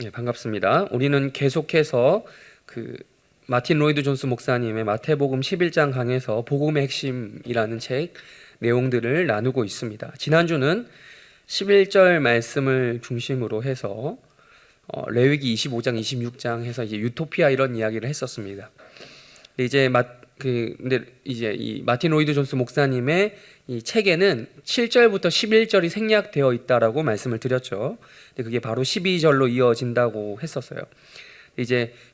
네, 반갑습니다. 우리는 계속해서 마틴 로이드 존스 목사님의 마태복음 11장 강에서 복음의 핵심이라는 책 내용들을 나누고 있습니다. 지난주는 11절 말씀을 중심으로 해서 레위기 25장, 26장 해서 이제 유토피아 이런 이야기를 했었습니다. 근데 이제 이 마틴 로이드 존스 목사님의 이 책에는 7절부터 11절이 생략되어 있다라고 말씀을 드렸죠. 근데 그게 바로 12절로 이어진다고 했었어요.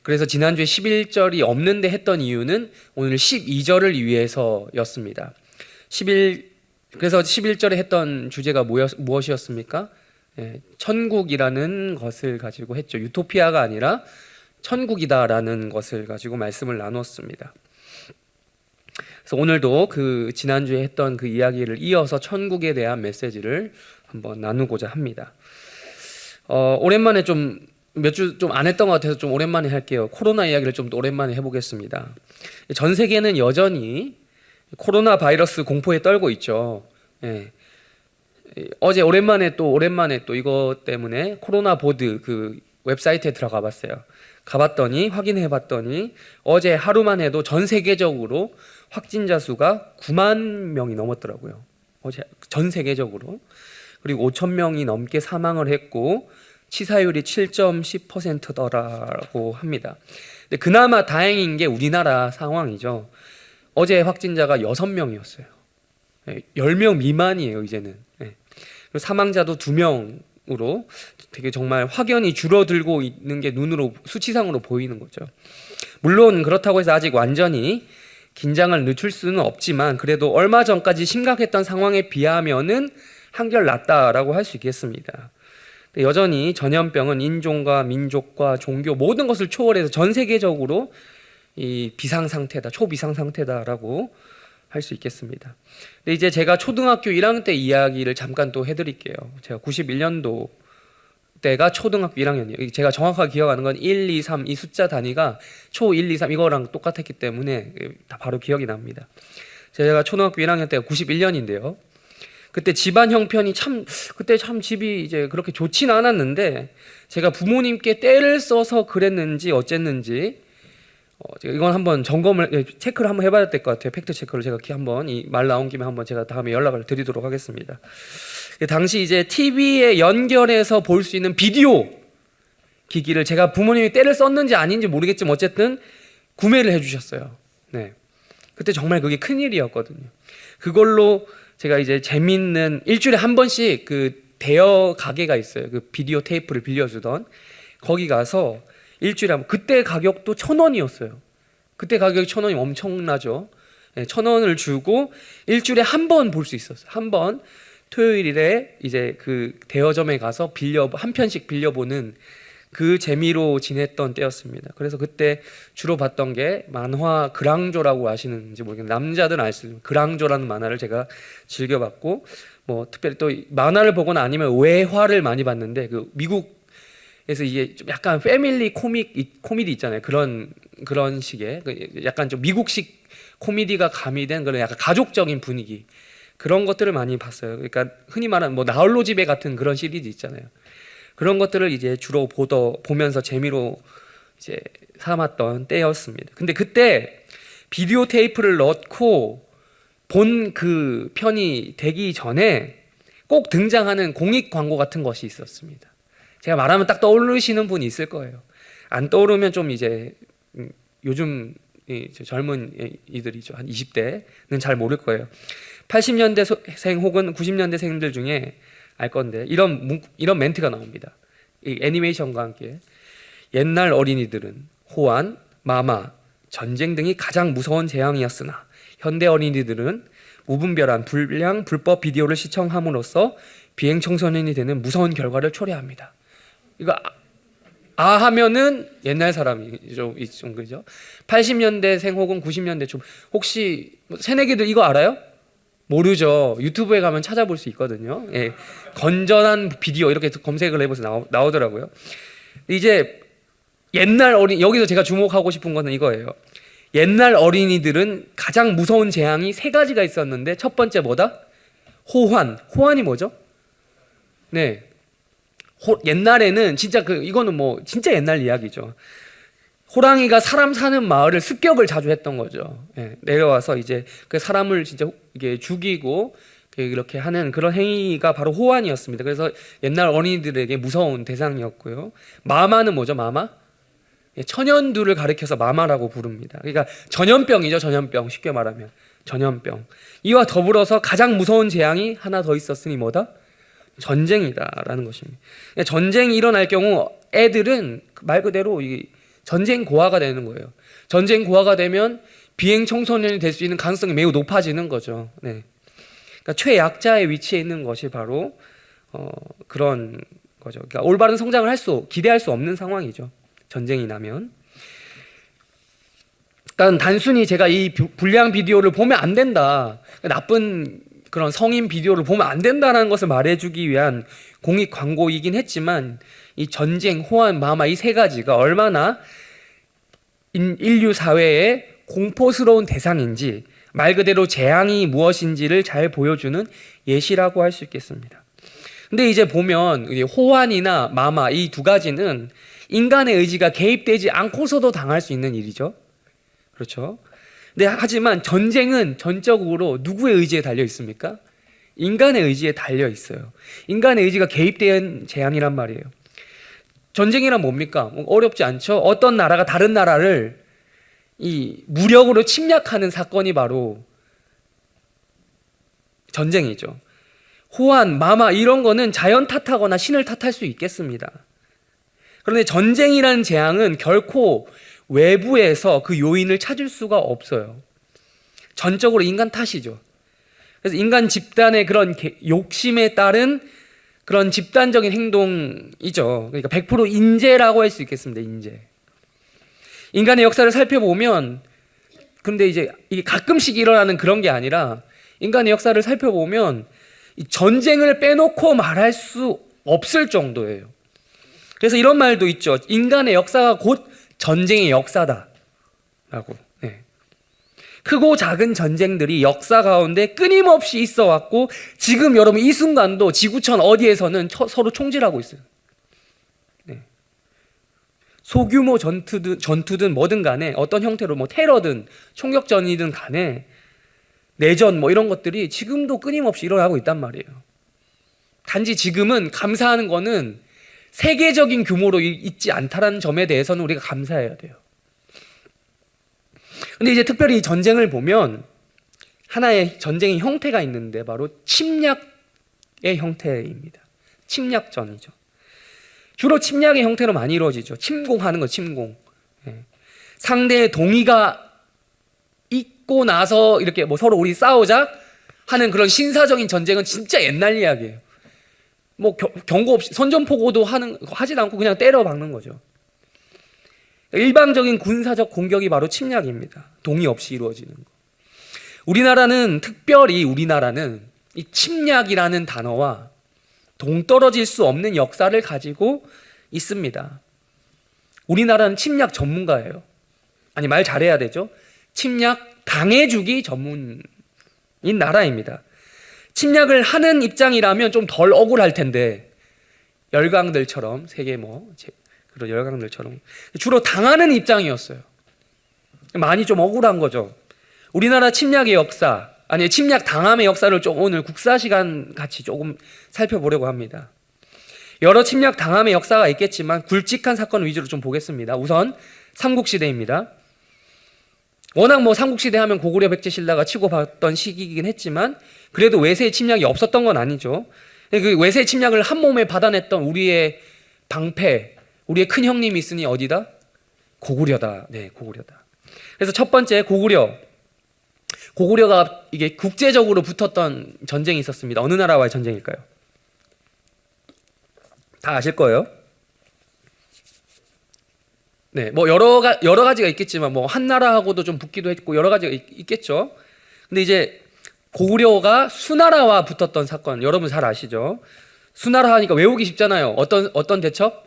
그래서 지난주에 11절이 없는데 했던 이유는 오늘 12절을 위해서였습니다. 그래서 11절에 했던 주제가 무엇이었습니까? 천국이라는 것을 가지고 했죠. 유토피아가 아니라 천국이다라는 것을 가지고 말씀을 나눴습니다. 그래서 오늘도 지난주에 했던 그 이야기를 이어서 천국에 대한 메시지를 한번 나누고자 합니다. 오랜만에 몇 주 좀 안 했던 것 같아서 좀 오랜만에 할게요. 코로나 이야기를 좀 오랜만에 해보겠습니다. 전 세계는 여전히 코로나 바이러스 공포에 떨고 있죠. 어제 오랜만에 또 이것 때문에 코로나 보드 그 웹사이트에 들어가 봤어요. 확인해 봤더니 어제 하루만 해도 전 세계적으로 확진자 수가 9만 명이 넘었더라고요. 어제 전 세계적으로. 그리고 5천 명이 넘게 사망을 했고 치사율이 7.10%더라고 합니다. 근데 그나마 다행인 게 우리나라 상황이죠. 어제 확진자가 6명이었어요. 10명 미만이에요, 이제는. 그리고 사망자도 2명으로 되게 정말 확연히 줄어들고 있는 게 눈으로 수치상으로 보이는 거죠. 물론 그렇다고 해서 아직 완전히 긴장을 늦출 수는 없지만 그래도 얼마 전까지 심각했던 상황에 비하면은 한결 낫다라고 할 수 있겠습니다. 여전히 전염병은 인종과 민족과 종교 모든 것을 초월해서 전 세계적으로 이 비상상태다, 초비상상태다라고 할 수 있겠습니다. 근데 이제 제가 초등학교 1학년 때 이야기를 잠깐 또 해드릴게요. 제가 91년도 때가 초등학교 1학년이에요. 제가 정확하게 기억하는 건 1, 2, 3 이 숫자 단위가 초 1, 2, 3 이거랑 똑같았기 때문에 다 바로 기억이 납니다. 제가 초등학교 1학년 때가 91년인데요. 그때 집안 형편이 그때 참 집이 이제 그렇게 좋지는 않았는데 제가 부모님께 떼를 써서 그랬는지 어쨌는지 제가 이건 한번 체크를 한번 해봐야 될 것 같아요. 팩트 체크를 제가 한번 이 말 나온 김에 한번 제가 다음에 연락을 드리도록 하겠습니다. 당시 이제 TV에 연결해서 볼 수 있는 비디오 기기를 제가 부모님이 떼를 썼는지 아닌지 모르겠지만 어쨌든 구매를 해주셨어요. 네. 그때 정말 그게 큰일이었거든요. 그걸로 제가 이제 재밌는 일주일에 한 번씩 그 대여 가게가 있어요. 그 비디오 테이프를 빌려주던 거기 가서 일주일에 한 번, 그때 가격도 1,000원이었어요. 그때 가격이 1,000원이 엄청나죠. 1,000원을 주고 일주일에 한 번 볼 수 있었어요. 한 번 토요일에 이제 그 대여점에 가서 한 편씩 빌려보는 그 재미로 지냈던 때였습니다. 그래서 그때 주로 봤던 게 만화 그랑조라고 아시는지 모르겠는데 남자들은 알 수 있는 그랑조라는 만화를 제가 즐겨봤고 특별히 또 만화를 보거나 아니면 외화를 많이 봤는데 그 미국에서 이게 좀 약간 패밀리 코미디 있잖아요. 그런 식의 약간 좀 미국식 코미디가 가미된 그런 약간 가족적인 분위기 그런 것들을 많이 봤어요. 그러니까 흔히 말하는 나홀로 집에 같은 그런 시리즈 있잖아요. 그런 것들을 이제 주로 보면서 재미로 이제 삼았던 때였습니다. 근데 그때 비디오 테이프를 넣고 본 그 편이 되기 전에 꼭 등장하는 공익 광고 같은 것이 있었습니다. 제가 말하면 딱 떠오르시는 분이 있을 거예요. 안 떠오르면 좀 이제 요즘 젊은 이들이죠. 한 20대는 잘 모를 거예요. 80년대생 혹은 90년대생들 중에 알 건데 이런 멘트가 나옵니다. 이 애니메이션과 함께 옛날 어린이들은 호환, 마마, 전쟁 등이 가장 무서운 재앙이었으나 현대 어린이들은 무분별한 불법 비디오를 시청함으로써 비행 청소년이 되는 무서운 결과를 초래합니다. 이거 하면은 옛날 사람이죠. 그죠? 80년대생 혹은 90년대 초 혹시 새내기들 이거 알아요? 모르죠. 유튜브에 가면 찾아볼 수 있거든요. 건전한 비디오 이렇게 검색을 해보세요. 나오더라고요. 이제 여기서 제가 주목하고 싶은 것은 이거예요. 옛날 어린이들은 가장 무서운 재앙이 3가지가 있었는데 첫 번째 뭐다? 호환이 뭐죠? 네, 옛날에는 진짜 이거는 뭐 진짜 옛날 이야기죠. 호랑이가 사람 사는 마을을 습격을 자주 했던 거죠. 예, 내려와서 이제 그 사람을 진짜 이게 죽이고 이렇게 하는 그런 행위가 바로 호환이었습니다. 그래서 옛날 어린이들에게 무서운 대상이었고요. 마마는 뭐죠? 마마? 예, 천연두를 가리켜서 마마라고 부릅니다. 그러니까 전염병이죠. 전염병. 쉽게 말하면 전염병. 이와 더불어서 가장 무서운 재앙이 하나 더 있었으니 뭐다? 전쟁이다라는 것입니다. 전쟁이 일어날 경우 애들은 말 그대로 이 전쟁 고아가 되는 거예요. 전쟁 고아가 되면 비행 청소년이 될 수 있는 가능성이 매우 높아지는 거죠. 네. 그러니까 최약자의 위치에 있는 것이 바로 그런 거죠. 그러니까 올바른 성장을 기대할 수 없는 상황이죠. 전쟁이 나면. 그러니까 단순히 제가 이 불량 비디오를 보면 안 된다, 나쁜 그런 성인 비디오를 보면 안 된다는 것을 말해주기 위한 공익 광고이긴 했지만, 이 전쟁, 호환, 마마 이 세 가지가 얼마나 인류 사회의 공포스러운 대상인지, 말 그대로 재앙이 무엇인지를 잘 보여주는 예시라고 할 수 있겠습니다. 근데 이제 보면 호환이나 마마 이 두 가지는 인간의 의지가 개입되지 않고서도 당할 수 있는 일이죠. 그렇죠? 근데 하지만 전쟁은 전적으로 누구의 의지에 달려 있습니까? 인간의 의지에 달려 있어요. 인간의 의지가 개입된 재앙이란 말이에요. 전쟁이란 뭡니까? 어렵지 않죠? 어떤 나라가 다른 나라를 이 무력으로 침략하는 사건이 바로 전쟁이죠. 호환, 마마 이런 거는 자연 탓하거나 신을 탓할 수 있겠습니다. 그런데 전쟁이라는 재앙은 결코 외부에서 그 요인을 찾을 수가 없어요. 전적으로 인간 탓이죠. 그래서 인간 집단의 그런 욕심에 따른 그런 집단적인 행동이죠. 그러니까 100% 인재라고 할 수 있겠습니다. 인재. 인간의 역사를 살펴보면, 근데 이제 이게 가끔씩 일어나는 그런 게 아니라, 인간의 역사를 살펴보면 이 전쟁을 빼놓고 말할 수 없을 정도예요. 그래서 이런 말도 있죠. 인간의 역사가 곧 전쟁의 역사다 라고. 네. 크고 작은 전쟁들이 역사 가운데 끊임없이 있어 왔고, 지금 여러분 이 순간도 지구촌 어디에서는 서로 총질하고 있어요. 네. 소규모 전투든 뭐든 간에, 어떤 형태로 뭐 테러든 총격전이든 간에 내전 뭐 이런 것들이 지금도 끊임없이 일어나고 있단 말이에요. 단지 지금은 감사하는 거는 세계적인 규모로 있지 않다는 점에 대해서는 우리가 감사해야 돼요. 근데 이제 특별히 전쟁을 보면 하나의 전쟁의 형태가 있는데, 바로 침략의 형태입니다. 침략전이죠. 주로 침략의 형태로 많이 이루어지죠. 침공하는 거, 침공. 상대의 동의가 있고 나서 이렇게 뭐 서로 우리 싸우자 하는 그런 신사적인 전쟁은 진짜 옛날 이야기예요. 뭐 경고 없이 선전포고도 하지도 않고 그냥 때려 박는 거죠. 일방적인 군사적 공격이 바로 침략입니다. 동의 없이 이루어지는 거. 특별히 우리나라는 이 침략이라는 단어와 동떨어질 수 없는 역사를 가지고 있습니다. 우리나라는 침략 전문가예요. 아니, 말 잘해야 되죠. 침략 당해주기 전문인 나라입니다. 침략을 하는 입장이라면 좀 덜 억울할 텐데, 열강들처럼 세계 그런 열강들처럼 주로 당하는 입장이었어요. 많이 좀 억울한 거죠. 우리나라 침략의 역사, 아니 침략 당함의 역사를 좀 오늘 국사 시간 같이 조금 살펴보려고 합니다. 여러 침략 당함의 역사가 있겠지만 굵직한 사건 위주로 좀 보겠습니다. 우선 삼국시대입니다. 워낙 뭐 삼국시대 하면 고구려 백제신라가 치고받던 시기이긴 했지만, 그래도 외세의 침략이 없었던 건 아니죠. 그 외세의 침략을 한 몸에 받아냈던 우리의 방패, 우리의 큰 형님이 있으니 어디다? 고구려다. 네, 고구려다. 그래서 첫 번째 고구려가 이게 국제적으로 붙었던 전쟁이 있었습니다. 어느 나라와의 전쟁일까요? 다 아실 거예요. 네, 뭐 여러 가지가 있겠지만 뭐 한 나라하고도 좀 붙기도 했고 여러 가지가 있겠죠. 근데 이제 고구려가 수나라와 붙었던 사건, 여러분 잘 아시죠? 수나라 하니까 외우기 쉽잖아요. 어떤 대첩?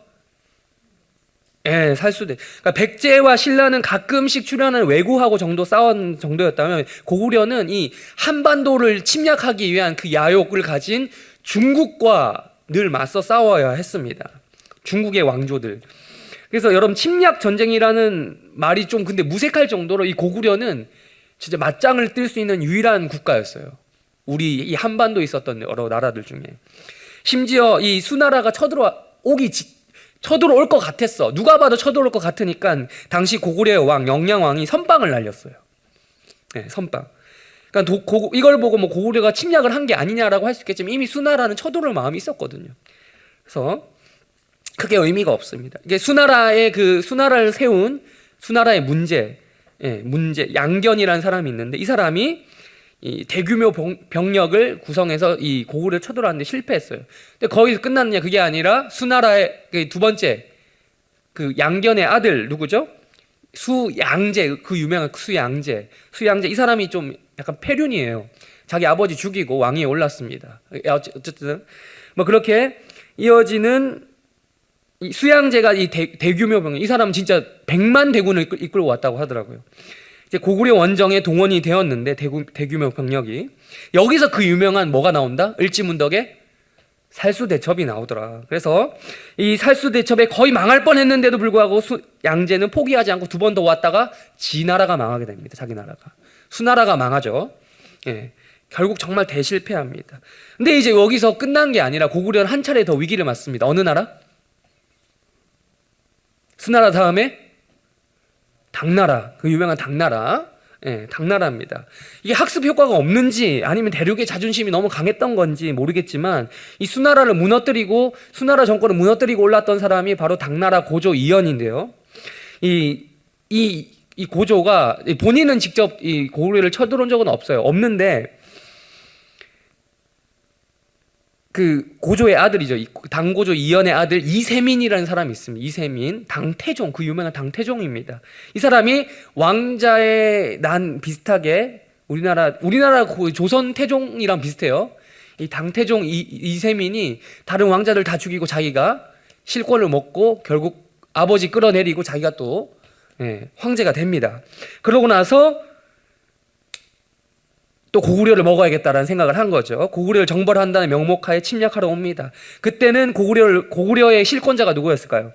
예, 살수대. 그러니까 백제와 신라는 가끔씩 출연하는 왜구하고 정도 싸운 정도였다면, 고구려는 이 한반도를 침략하기 위한 그 야욕을 가진 중국과 늘 맞서 싸워야 했습니다. 중국의 왕조들. 그래서 여러분 침략 전쟁이라는 말이 좀 근데 무색할 정도로 이 고구려는 진짜 맞짱을 뜰 수 있는 유일한 국가였어요. 우리 이 한반도에 있었던 여러 나라들 중에. 심지어 이 수나라가 쳐들어올 것 같았어. 누가 봐도 쳐들어올 것 같으니까 당시 고구려의 왕 영양왕이 선빵을 날렸어요. 네, 선빵. 그러니까 이걸 보고 뭐 고구려가 침략을 한 게 아니냐라고 할 수 있겠지만 이미 수나라는 쳐들어올 마음이 있었거든요. 그래서 크게 의미가 없습니다. 이게 수나라를 세운 수나라의 문제, 양견이라는 사람이 있는데 이 사람이 이 대규모 병력을 구성해서 이 고구려를 쳐들어왔는데 실패했어요. 근데 거기서 끝났느냐? 그게 아니라 수나라의 두 번째 그 양견의 아들 누구죠? 수양제, 그 유명한 수양제 이 사람이 좀 약간 패륜이에요. 자기 아버지 죽이고 왕위에 올랐습니다. 어쨌든 뭐 그렇게 이어지는 이 수양제가 이 대규모 병력, 이 사람은 진짜 100만 대군을 이끌고 왔다고 하더라고요. 이제 고구려 원정에 동원이 되었는데 대규모 병력이 여기서 그 유명한 뭐가 나온다? 을지문덕의 살수대첩이 나오더라. 그래서 이 살수대첩에 거의 망할 뻔했는데도 불구하고 양제는 포기하지 않고 두 번 더 왔다가 지 나라가 망하게 됩니다. 자기 나라가. 수나라가 망하죠. 예, 결국 정말 대실패합니다. 근데 이제 여기서 끝난 게 아니라 고구려는 한 차례 더 위기를 맞습니다. 어느 나라? 수나라 다음에 당나라, 그 유명한 당나라. 예, 당나라입니다. 이게 학습 효과가 없는지 아니면 대륙의 자존심이 너무 강했던 건지 모르겠지만 이 수나라를 무너뜨리고 수나라 정권을 무너뜨리고 올랐던 사람이 바로 당나라 고조 이연인데요. 이 고조가 본인은 직접 이 고구려를 쳐들어온 적은 없는데 그 고조의 아들이죠. 당고조 이연의 아들 이세민이라는 사람이 있습니다. 이세민, 당태종, 그 유명한 당태종입니다. 이 사람이 왕자의 난 비슷하게 우리나라 조선 태종이랑 비슷해요. 이 당태종 이세민이 다른 왕자들 다 죽이고 자기가 실권을 먹고 결국 아버지 끌어내리고 자기가 또 황제가 됩니다. 그러고 나서 또 고구려를 먹어야겠다라는 생각을 한 거죠. 고구려를 정벌한다는 명목하에 침략하러 옵니다. 그때는 고구려의 실권자가 누구였을까요?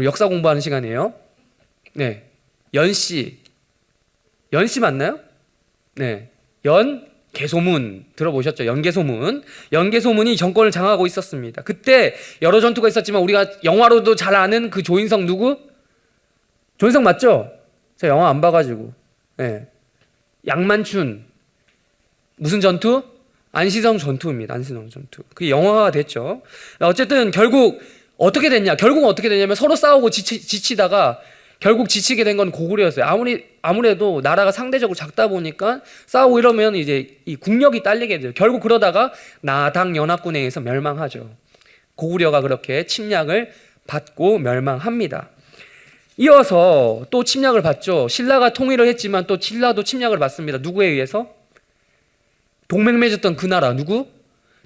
역사 공부하는 시간이에요. 네, 연씨 맞나요? 네, 연개소문 들어보셨죠? 연개소문이 정권을 장악하고 있었습니다. 그때 여러 전투가 있었지만 우리가 영화로도 잘 아는 그 조인성 누구? 조인성 맞죠? 제가 영화 안 봐가지고. 네. 양만춘 무슨 전투? 안시성 전투입니다. 안시성 전투. 그게 영화가 됐죠. 어쨌든 결국 어떻게 됐냐면 서로 싸우고 지치다가 결국 지치게 된 건 고구려였어요. 아무래도 나라가 상대적으로 작다 보니까 싸우고 이러면 이제 이 국력이 딸리게 돼요. 결국 그러다가 나당 연합군에 의해서 멸망하죠. 고구려가 그렇게 침략을 받고 멸망합니다. 이어서 또 침략을 받죠. 신라가 통일을 했지만 또 신라도 침략을 받습니다. 누구에 의해서? 동맹 맺었던 그 나라 누구?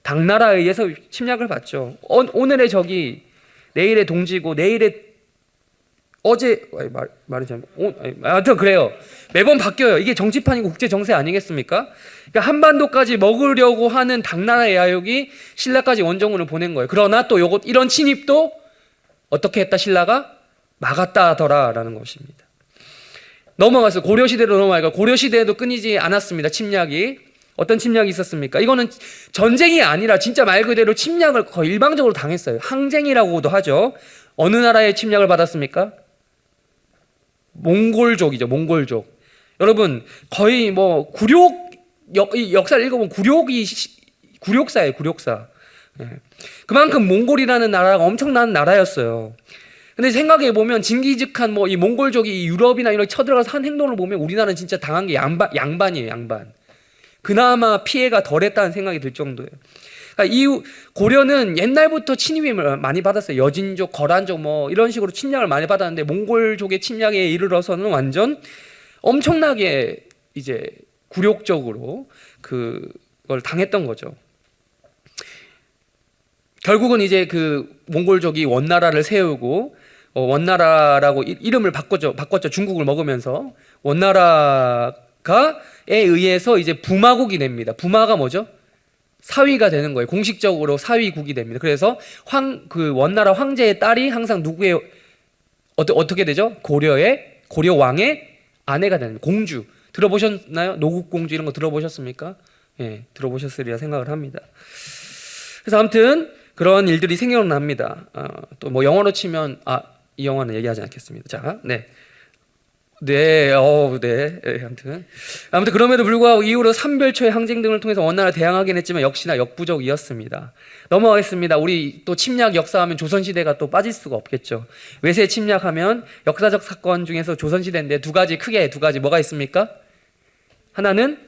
당나라에 의해서 침략을 받죠. 오늘의 적이 내일의 동지고 하여튼 그래요. 매번 바뀌어요. 이게 정치판이고 국제 정세 아니겠습니까? 그러니까 한반도까지 먹으려고 하는 당나라의 야욕이 신라까지 원정군을 보낸 거예요. 그러나 또 이런 침입도 어떻게 했다? 신라가 막았다 하더라라는 것입니다. 넘어가서 고려시대로 넘어가니까 고려시대에도 끊이지 않았습니다. 침략이. 어떤 침략이 있었습니까? 이거는 전쟁이 아니라 진짜 말 그대로 침략을 거의 일방적으로 당했어요. 항쟁이라고도 하죠. 어느 나라의 침략을 받았습니까? 몽골족이죠. 몽골족. 여러분 거의 뭐 역사를 읽어보면 굴욕사예요. 굴욕사. 그만큼 몽골이라는 나라가 엄청난 나라였어요. 근데 생각해보면 징기즈칸 이 몽골족이 유럽이나 이런 쳐들어가서 한 행동을 보면 우리나라는 진짜 당한 게 양반이에요. 양반. 그나마 피해가 덜했다는 생각이 들 정도예요. 그러니까 이 고려는 옛날부터 침입을 많이 받았어요. 여진족, 거란족 이런 식으로 침략을 많이 받았는데 몽골족의 침략에 이르러서는 완전 엄청나게 이제 굴욕적으로 그걸 당했던 거죠. 결국은 이제 그 몽골족이 원나라를 세우고 원나라라고 이름을 바꿨죠. 중국을 먹으면서 원나라에 의해서 이제 부마국이 됩니다. 부마가 뭐죠? 사위가 되는 거예요. 공식적으로 사위국이 됩니다. 그래서 그 원나라 황제의 딸이 항상 누구의 어떻게 되죠? 고려 왕의 아내가 되는 공주. 들어보셨나요? 노국공주 이런 거 들어보셨습니까? 예, 들어보셨으리라 생각을 합니다. 그래서 아무튼 그런 일들이 생겨납니다. 또 뭐 영어로 치면 이 영화는 얘기하지 않겠습니다. 자, 네. 네. 아무튼 그럼에도 불구하고 이후로 삼별초의 항쟁 등을 통해서 원나라를 대항하긴 했지만 역시나 역부족이었습니다. 넘어가겠습니다. 우리 또 침략 역사하면 조선시대가 또 빠질 수가 없겠죠. 외세 침략하면 역사적 사건 중에서 조선시대인데 두 가지 뭐가 있습니까? 하나는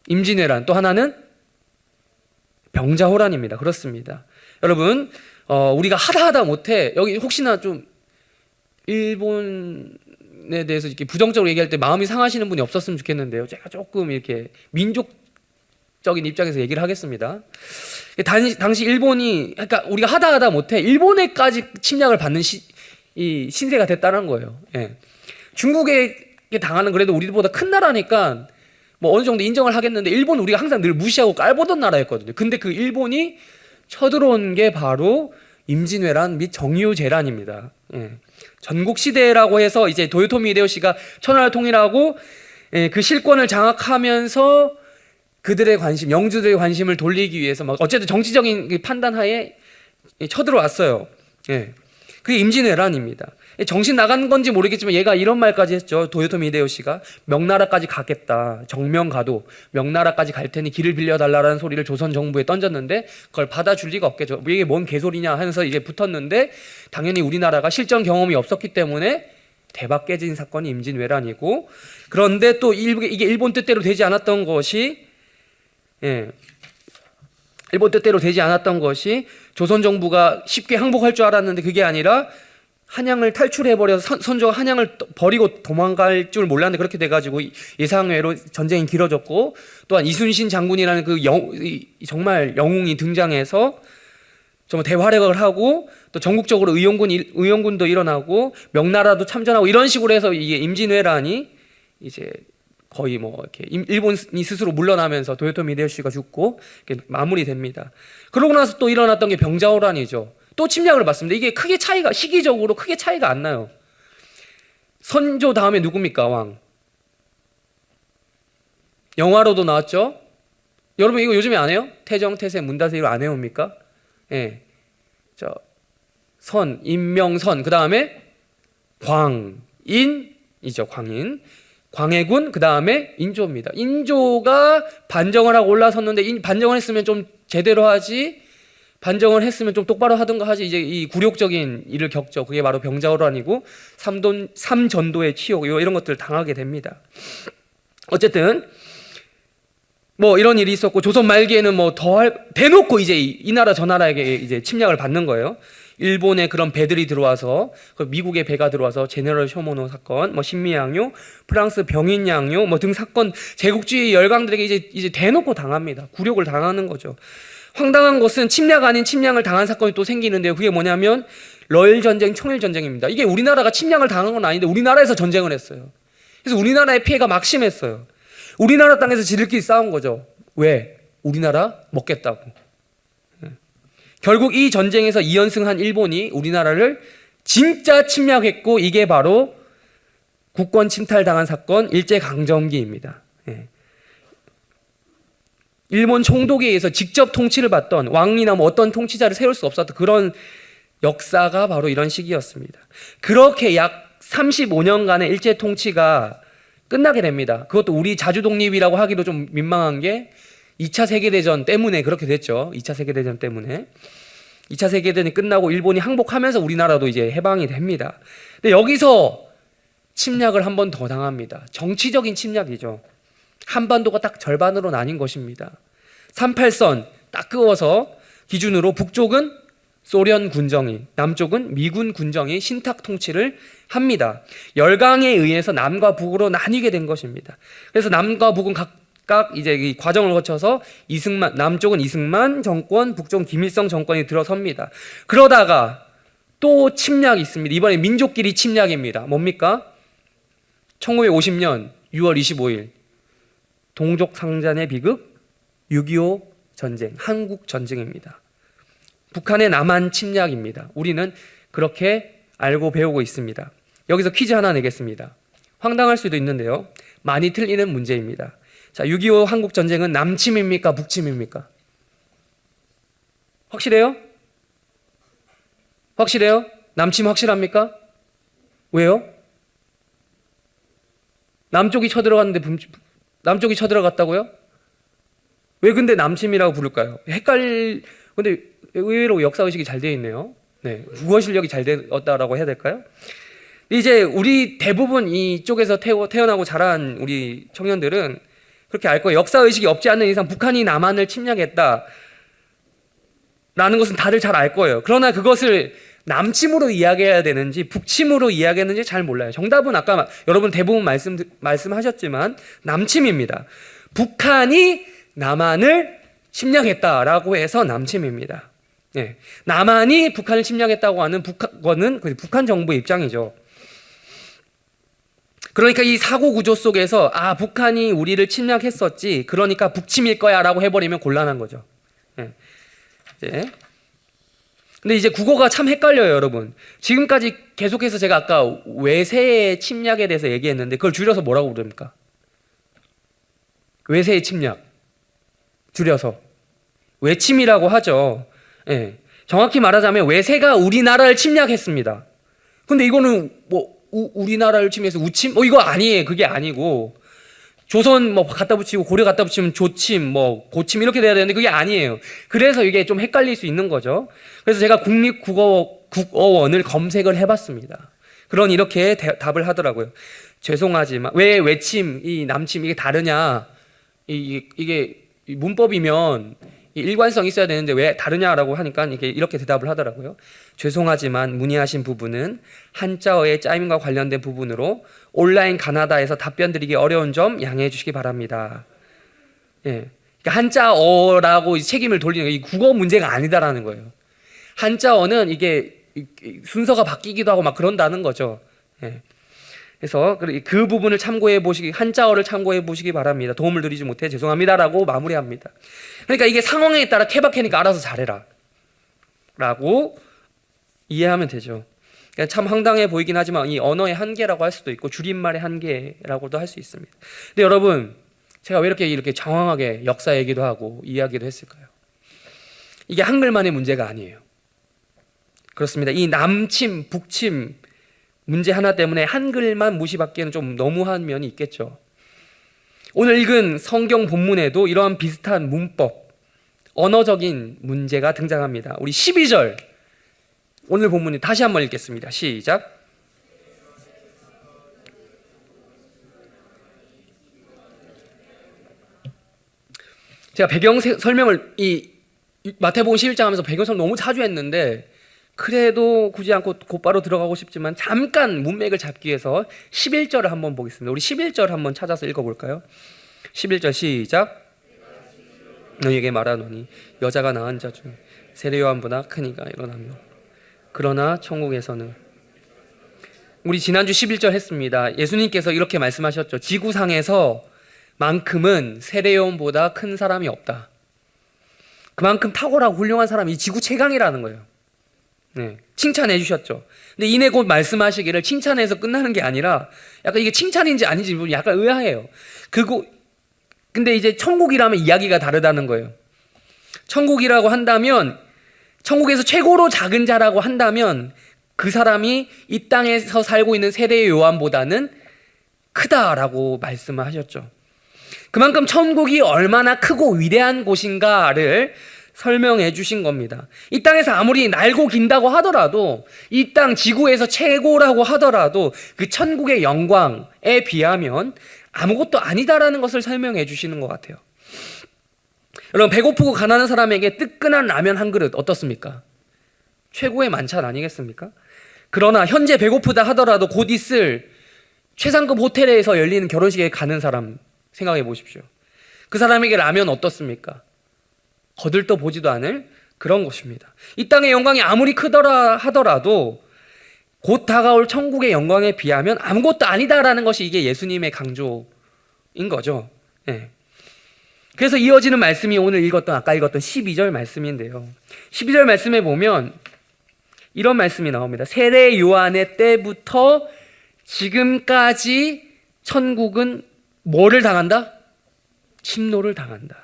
임진왜란, 또 하나는 병자호란입니다. 그렇습니다. 여러분, 우리가 하다 못해 여기 혹시나 좀 일본에 대해서 이렇게 부정적으로 얘기할 때 마음이 상하시는 분이 없었으면 좋겠는데요. 제가 조금 이렇게 민족적인 입장에서 얘기를 하겠습니다. 당시 일본이, 그러니까 우리가 하다 못해 일본에까지 침략을 받는 이 신세가 됐다는 거예요. 예. 중국에게 당하는 그래도 우리보다 큰 나라니까 뭐 어느 정도 인정을 하겠는데 일본은 우리가 항상 늘 무시하고 깔보던 나라였거든요. 근데 그 일본이 쳐들어온 게 바로 임진왜란 및 정유재란입니다. 예. 전국시대라고 해서 이제 도요토미 히데요시가 천하를 통일하고 그 실권을 장악하면서 그들의 관심, 영주들의 관심을 돌리기 위해서 막 어쨌든 정치적인 판단하에 쳐들어왔어요. 예. 그게 임진왜란입니다. 정신 나간 건지 모르겠지만 얘가 이런 말까지 했죠. 도요토미 히데요시가 명나라까지 가겠다. 정명가도 명나라까지 갈 테니 길을 빌려달라는 소리를 조선 정부에 던졌는데 그걸 받아줄 리가 없겠죠. 이게 뭔 개소리냐 하면서 이제 붙었는데 당연히 우리나라가 실전 경험이 없었기 때문에 대박 깨진 사건이 임진왜란이고, 그런데 또 이게 일본 뜻대로 되지 않았던 것이 조선 정부가 쉽게 항복할 줄 알았는데 그게 아니라 한양을 탈출해버려서 선조가 한양을 버리고 도망갈 줄 몰랐는데 그렇게 돼가지고 예상외로 전쟁이 길어졌고, 또한 이순신 장군이라는 그 정말 영웅이 등장해서 정말 대활약을 하고 또 전국적으로 의용군도 일어나고 명나라도 참전하고 이런 식으로 해서 이게 임진왜란이 이제 거의 뭐 이렇게 일본이 스스로 물러나면서 도요토미 히데요시가 죽고 이렇게 마무리됩니다. 그러고 나서 또 일어났던 게 병자호란이죠. 또 침략을 받습니다. 이게 시기적으로 크게 차이가 안 나요. 선조 다음에 누굽니까? 왕. 영화로도 나왔죠? 여러분 이거 요즘에 안 해요? 태정, 태세, 문다세 이거 안 해옵니까? 예. 임명선, 그 다음에 광인이죠. 광해군, 그 다음에 인조입니다. 인조가 반정을 하고 올라섰는데 반정을 했으면 좀 제대로 하지, 반정을 했으면 좀 똑바로 하든가 하지, 이제 이 굴욕적인 일을 겪죠. 그게 바로 병자호란이고 삼전도의 치욕 이런 것들을 당하게 됩니다. 어쨌든 뭐 이런 일이 있었고, 조선 말기에는 뭐 대놓고 이제 이 나라 저 나라에게 이제 침략을 받는 거예요. 일본의 그런 배들이 들어와서, 미국의 배가 들어와서 제너럴 쇼모노 사건, 뭐 신미양요, 프랑스 병인양요, 뭐 등 사건, 제국주의 열강들에게 이제 대놓고 당합니다. 굴욕을 당하는 거죠. 황당한 것은 침략 아닌 침략을 당한 사건이 또 생기는데요. 그게 뭐냐면 러일 전쟁, 청일 전쟁입니다. 이게 우리나라가 침략을 당한 건 아닌데 우리나라에서 전쟁을 했어요. 그래서 우리나라의 피해가 막심했어요. 우리나라 땅에서 지들끼리 싸운 거죠. 왜? 우리나라 먹겠다고. 결국 이 전쟁에서 2연승한 일본이 우리나라를 진짜 침략했고, 이게 바로 국권 침탈당한 사건 일제강점기입니다. 일본 총독에 의해서 직접 통치를 받던 왕이나 뭐 어떤 통치자를 세울 수 없었던 그런 역사가 바로 이런 시기였습니다. 그렇게 약 35년간의 일제 통치가 끝나게 됩니다. 그것도 우리 자주독립이라고 하기도 좀 민망한 게 2차 세계대전 때문에 그렇게 됐죠. 2차 세계대전 때문에. 2차 세계대전이 끝나고 일본이 항복하면서 우리나라도 이제 해방이 됩니다. 근데 여기서 침략을 한 번 더 당합니다. 정치적인 침략이죠. 한반도가 딱 절반으로 나뉜 것입니다. 38선 딱 그어서 기준으로 북쪽은 소련 군정이, 남쪽은 미군 군정이 신탁 통치를 합니다. 열강에 의해서 남과 북으로 나뉘게 된 것입니다. 그래서 남과 북은 각각 이제 이 과정을 거쳐서 남쪽은 이승만 정권, 북쪽은 김일성 정권이 들어섭니다. 그러다가 또 침략이 있습니다. 이번에 민족끼리 침략입니다. 뭡니까? 1950년 6월 25일 동족상잔의 비극, 6.25 전쟁, 한국 전쟁입니다. 북한의 남한 침략입니다. 우리는 그렇게 알고 배우고 있습니다. 여기서 퀴즈 하나 내겠습니다. 황당할 수도 있는데요, 많이 틀리는 문제입니다. 자, 6.25 한국 전쟁은 남침입니까, 북침입니까? 확실해요? 확실해요? 남침 확실합니까? 왜요? 남쪽이 쳐들어갔는데 남쪽이 쳐들어갔다고요? 왜 근데 남침이라고 부를까요? 근데 의외로 역사의식이 잘 되어 있네요. 네, 국어 실력이 잘 되었다라고 해야 될까요? 이제 우리 대부분 이쪽에서 태어나고 자란 우리 청년들은 그렇게 알 거예요. 역사의식이 없지 않는 이상 북한이 남한을 침략했다 라는 것은 다들 잘 알 거예요. 그러나 그것을 남침으로 이야기해야 되는지 북침으로 이야기했는지 잘 몰라요. 정답은 아까 여러분 대부분 말씀하셨지만 남침입니다. 북한이 남한을 침략했다라고 해서 남침입니다. 네. 남한이 북한을 침략했다고 하는 거는 북한 정부의 입장이죠. 그러니까 이 사고 구조 속에서 북한이 우리를 침략했었지, 그러니까 북침일 거야 라고 해버리면 곤란한 거죠. 네. 근데 이제 국어가 참 헷갈려요, 여러분. 지금까지 계속해서 제가 아까 외세의 침략에 대해서 얘기했는데 그걸 줄여서 뭐라고 부릅니까? 외세의 침략 줄여서 외침이라고 하죠. 예. 정확히 말하자면 외세가 우리나라를 침략했습니다. 근데 이거는 뭐 우리나라를 침략해서 우침? 이거 아니에요. 그게 아니고 조선 갖다 붙이고 고려 갖다 붙이면 조침, 고침 이렇게 돼야 되는데 그게 아니에요. 그래서 이게 좀 헷갈릴 수 있는 거죠. 그래서 제가 국어원을 검색을 해봤습니다. 그러니 이렇게 답을 하더라고요. 죄송하지만 왜 외침, 이 남침 이게 다르냐? 이게 문법이면 일관성이 있어야 되는데 왜 다르냐라고 하니까 이렇게 대답을 하더라고요. 죄송하지만 문의하신 부분은 한자어의 짜임과 관련된 부분으로 온라인 가나다에서 답변 드리기 어려운 점 양해해 주시기 바랍니다. 예. 그러니까 한자어라고 책임을 돌리는 이 국어 문제가 아니다라는 거예요. 한자어는 이게 순서가 바뀌기도 하고 막 그런다는 거죠. 예. 그래서 그 부분을 한자어를 참고해 보시기 바랍니다. 도움을 드리지 못해 죄송합니다라고 마무리합니다. 그러니까 이게 상황에 따라 케바케니까 알아서 잘해라 라고 이해하면 되죠. 그러니까 참 황당해 보이긴 하지만 이 언어의 한계라고 할 수도 있고 줄임말의 한계라고도 할 수 있습니다. 근데 여러분, 제가 왜 이렇게 장황하게 역사 얘기도 하고 이야기도 했을까요? 이게 한글만의 문제가 아니에요. 그렇습니다. 이 남침, 북침 문제 하나 때문에 한글만 무시받기에는 좀 너무한 면이 있겠죠. 오늘 읽은 성경 본문에도 이러한 비슷한 문법, 언어적인 문제가 등장합니다. 우리 12절, 오늘 본문이 다시 한번 읽겠습니다. 시작. 제가 배경 설명을 이 마태복음 11장 하면서 배경 설명 너무 자주 했는데 그래도 굳이 않고 곧바로 들어가고 싶지만 잠깐 문맥을 잡기 위해서 11절을 한번 보겠습니다. 우리 11절 한번 찾아서 읽어볼까요? 11절 시작. 너희에게 말하노니 여자가 낳은 자 중 세례 요한보다 크니가 일어나며 그러나 천국에서는, 우리 지난주 11절 했습니다. 예수님께서 이렇게 말씀하셨죠. 지구상에서 만큼은 세례 요한보다 큰 사람이 없다. 그만큼 탁월하고 훌륭한 사람이 이 지구 최강이라는 거예요. 네, 칭찬해 주셨죠. 근데 이내 곧 말씀하시기를 칭찬해서 끝나는 게 아니라 약간 이게 칭찬인지 아닌지 약간 의아해요. 근데 이제 천국이라면 이야기가 다르다는 거예요. 천국이라고 한다면, 천국에서 최고로 작은 자라고 한다면 그 사람이 이 땅에서 살고 있는 세례 요한보다는 크다라고 말씀을 하셨죠. 그만큼 천국이 얼마나 크고 위대한 곳인가를 설명해 주신 겁니다. 이 땅에서 아무리 날고 긴다고 하더라도, 이 땅 지구에서 최고라고 하더라도 그 천국의 영광에 비하면 아무것도 아니다라는 것을 설명해 주시는 것 같아요. 여러분, 배고프고 가난한 사람에게 뜨끈한 라면 한 그릇 어떻습니까? 최고의 만찬 아니겠습니까? 그러나 현재 배고프다 하더라도 곧 있을 최상급 호텔에서 열리는 결혼식에 가는 사람 생각해 보십시오. 그 사람에게 라면 어떻습니까? 거들떠 보지도 않을 그런 것입니다. 이 땅의 영광이 아무리 크더라 하더라도 곧 다가올 천국의 영광에 비하면 아무것도 아니다라는 것이 이게 예수님의 강조인 거죠. 네. 그래서 이어지는 말씀이 오늘 아까 읽었던 12절 말씀인데요. 12절 말씀에 보면 이런 말씀이 나옵니다. 세례 요한의 때부터 지금까지 천국은 뭐를 당한다? 침노를 당한다.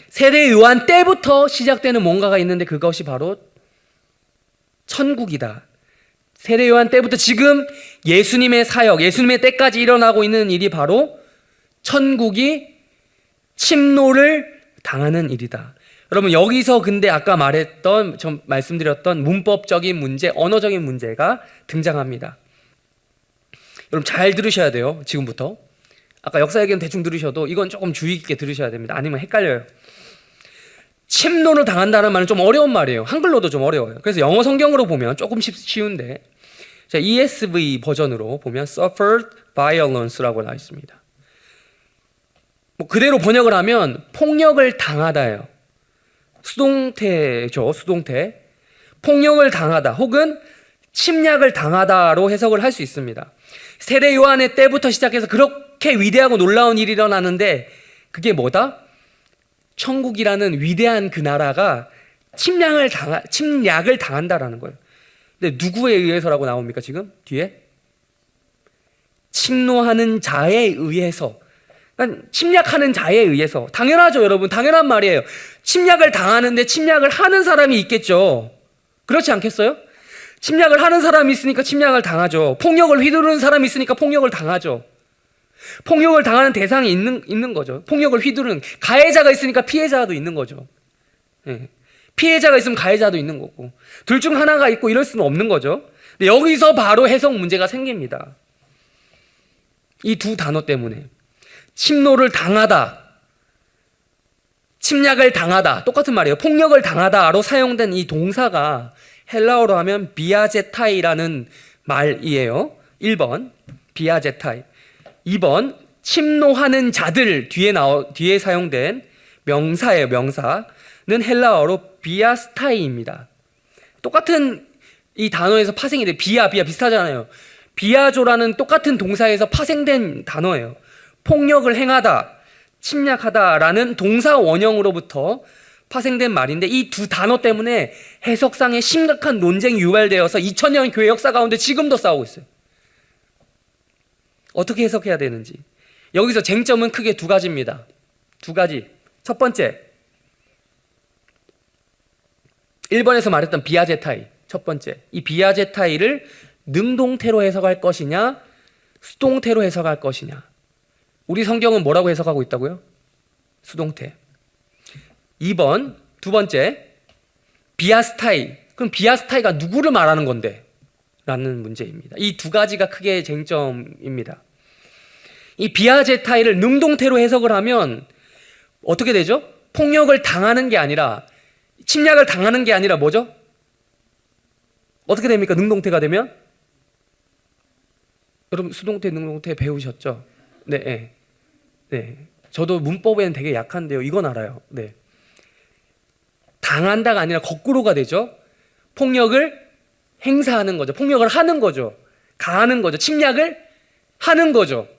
세례 요한 때부터 시작되는 뭔가가 있는데 그것이 바로 천국이다. 세례 요한 때부터 지금 예수님의 사역, 예수님의 때까지 일어나고 있는 일이 바로 천국이 침노를 당하는 일이다. 여러분, 여기서 근데 아까 말씀드렸던 문법적인 문제, 언어적인 문제가 등장합니다. 여러분 잘 들으셔야 돼요. 지금부터. 아까 역사 얘기는 대충 들으셔도 이건 조금 주의 깊게 들으셔야 됩니다. 아니면 헷갈려요. 침노를 당한다는 말은 좀 어려운 말이에요. 한글로도 좀 어려워요. 그래서 영어 성경으로 보면 조금 쉬운데, 자, ESV 버전으로 보면 suffered violence라고 나와 있습니다. 뭐 그대로 번역을 하면 폭력을 당하다예요. 수동태죠, 수동태. 폭력을 당하다 혹은 침략을 당하다로 해석을 할 수 있습니다. 세례 요한의 때부터 시작해서 그렇게 위대하고 놀라운 일이 일어나는데 그게 뭐다? 천국이라는 위대한 그 나라가 침략을 당한다라는 거예요. 근데 누구에 의해서라고 나옵니까 지금 뒤에? 침노하는 자에 의해서. 그러니까 침략하는 자에 의해서. 당연하죠, 여러분. 당연한 말이에요. 침략을 당하는데 침략을 하는 사람이 있겠죠. 그렇지 않겠어요? 침략을 하는 사람이 있으니까 침략을 당하죠. 폭력을 휘두르는 사람이 있으니까 폭력을 당하죠. 폭력을 당하는 대상이 있는 거죠. 폭력을 휘두르는 가해자가 있으니까 피해자도 있는 거죠. 예. 피해자가 있으면 가해자도 있는 거고, 둘 중 하나가 있고 이럴 수는 없는 거죠. 근데 여기서 바로 해석 문제가 생깁니다. 이 두 단어 때문에. 침노를 당하다, 침략을 당하다, 똑같은 말이에요. 폭력을 당하다로 사용된 이 동사가 헬라어로 하면 비아제타이라는 말이에요. 1번 비아제타이, 2번 침노하는 자들 뒤에 사용된 명사예요. 명사는 헬라어로 비아스타이입니다. 똑같은 이 단어에서 파생이 돼. 비아 비슷하잖아요. 비아조라는 똑같은 동사에서 파생된 단어예요. 폭력을 행하다, 침략하다라는 동사 원형으로부터 파생된 말인데 이 두 단어 때문에 해석상의 심각한 논쟁이 유발되어서 2000년 교회 역사 가운데 지금도 싸우고 있어요. 어떻게 해석해야 되는지. 여기서 쟁점은 크게 두 가지입니다. 두 가지. 첫 번째, 1번에서 말했던 비아제타이. 첫 번째, 이 비아제타이를 능동태로 해석할 것이냐, 수동태로 해석할 것이냐. 우리 성경은 뭐라고 해석하고 있다고요? 수동태. 2번, 두 번째, 비아스타이. 그럼 비아스타이가 누구를 말하는 건데? 라는 문제입니다. 이 두 가지가 크게 쟁점입니다. 이 비아제타이를 능동태로 해석을 하면 어떻게 되죠? 폭력을 당하는 게 아니라, 침략을 당하는 게 아니라 뭐죠? 어떻게 됩니까? 능동태가 되면? 여러분 수동태, 능동태 배우셨죠? 네. 저도 문법에는 되게 약한데요. 이건 알아요. 네. 당한다가 아니라 거꾸로가 되죠. 폭력을 행사하는 거죠. 폭력을 하는 거죠. 가하는 거죠. 침략을 하는 거죠.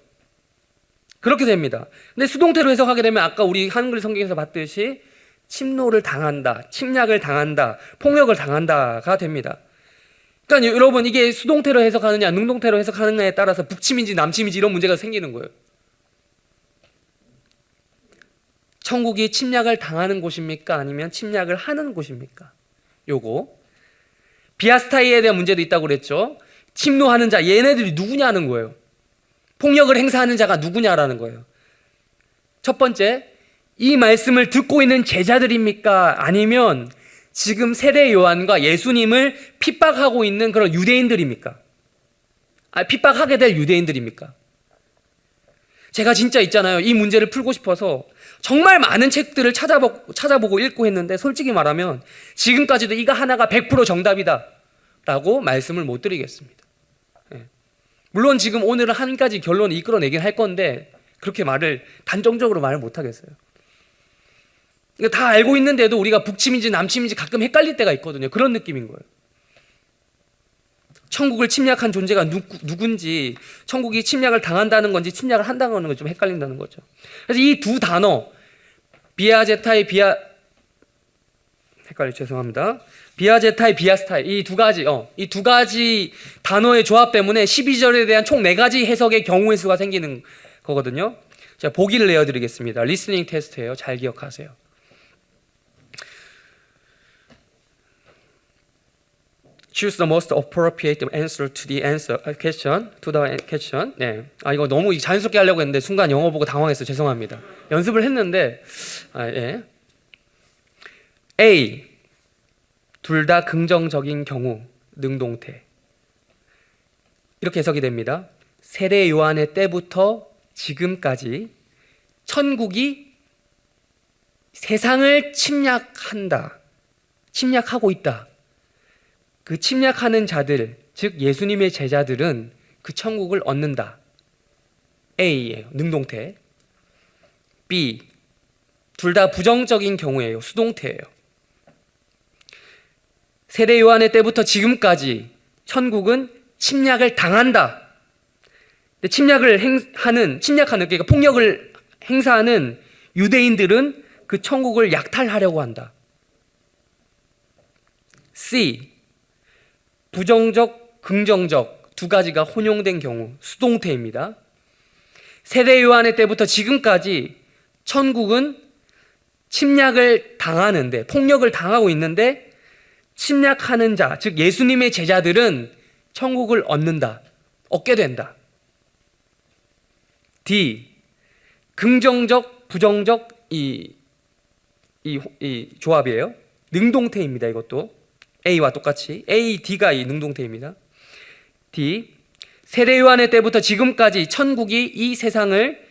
그렇게 됩니다. 근데 수동태로 해석하게 되면 아까 우리 한글 성경에서 봤듯이 침노를 당한다, 침략을 당한다, 폭력을 당한다가 됩니다. 그러니까 여러분 이게 수동태로 해석하느냐 능동태로 해석하느냐에 따라서 북침인지 남침인지 이런 문제가 생기는 거예요. 천국이 침략을 당하는 곳입니까? 아니면 침략을 하는 곳입니까? 요거. 비아스타이에 대한 문제도 있다고 그랬죠. 침노하는 자, 얘네들이 누구냐는 거예요. 폭력을 행사하는 자가 누구냐라는 거예요. 첫 번째, 이 말씀을 듣고 있는 제자들입니까? 아니면 지금 세례 요한과 예수님을 핍박하고 있는 그런 유대인들입니까? 핍박하게 될 유대인들입니까? 제가 진짜 있잖아요. 이 문제를 풀고 싶어서 정말 많은 책들을 찾아보고 읽고 했는데 솔직히 말하면 지금까지도 이거 하나가 100% 정답이다 라고 말씀을 못 드리겠습니다. 물론 지금 오늘은 한 가지 결론을 이끌어내긴 할 건데 그렇게 단정적으로 말을 못 하겠어요. 다 알고 있는데도 우리가 북침인지 남침인지 가끔 헷갈릴 때가 있거든요. 그런 느낌인 거예요. 천국을 침략한 존재가 누군지, 천국이 침략을 당한다는 건지 침략을 한다는 건 좀 헷갈린다는 거죠. 그래서 이 두 단어, 비아제타의 죄송합니다. 비아제타의 비아스타의 이 두 가지 단어의 조합 때문에 12절에 대한 총 4가지 해석의 경우의 수가 생기는 거거든요. 제가 보기를 내어드리겠습니다. 리스닝 테스트예요. 잘 기억하세요. Choose the most appropriate answer to the question. 네. 이거 너무 자연스럽게 하려고 했는데 순간 영어 보고 당황해서 죄송합니다. 연습을 했는데 예. A. 둘 다 긍정적인 경우, 능동태. 이렇게 해석이 됩니다. 세례 요한의 때부터 지금까지 천국이 세상을 침략하고 있다. 그 침략하는 자들, 즉 예수님의 제자들은 그 천국을 얻는다. A예요. 능동태. B. 둘 다 부정적인 경우예요. 수동태예요. 세례 요한의 때부터 지금까지 천국은 침략을 당한다. 근데 침략하는 그러니까 폭력을 행사하는 유대인들은 그 천국을 약탈하려고 한다. C. 부정적, 긍정적 두 가지가 혼용된 경우, 수동태입니다. 세례 요한의 때부터 지금까지 천국은 침략을 당하는데, 폭력을 당하고 있는데 침략하는 자, 즉 예수님의 제자들은 천국을 얻게 된다. D. 긍정적, 부정적 이 조합이에요. 능동태입니다. 이것도 A와 똑같이 A, D가 이 능동태입니다. D. 세례 요한의 때부터 지금까지 천국이 이 세상을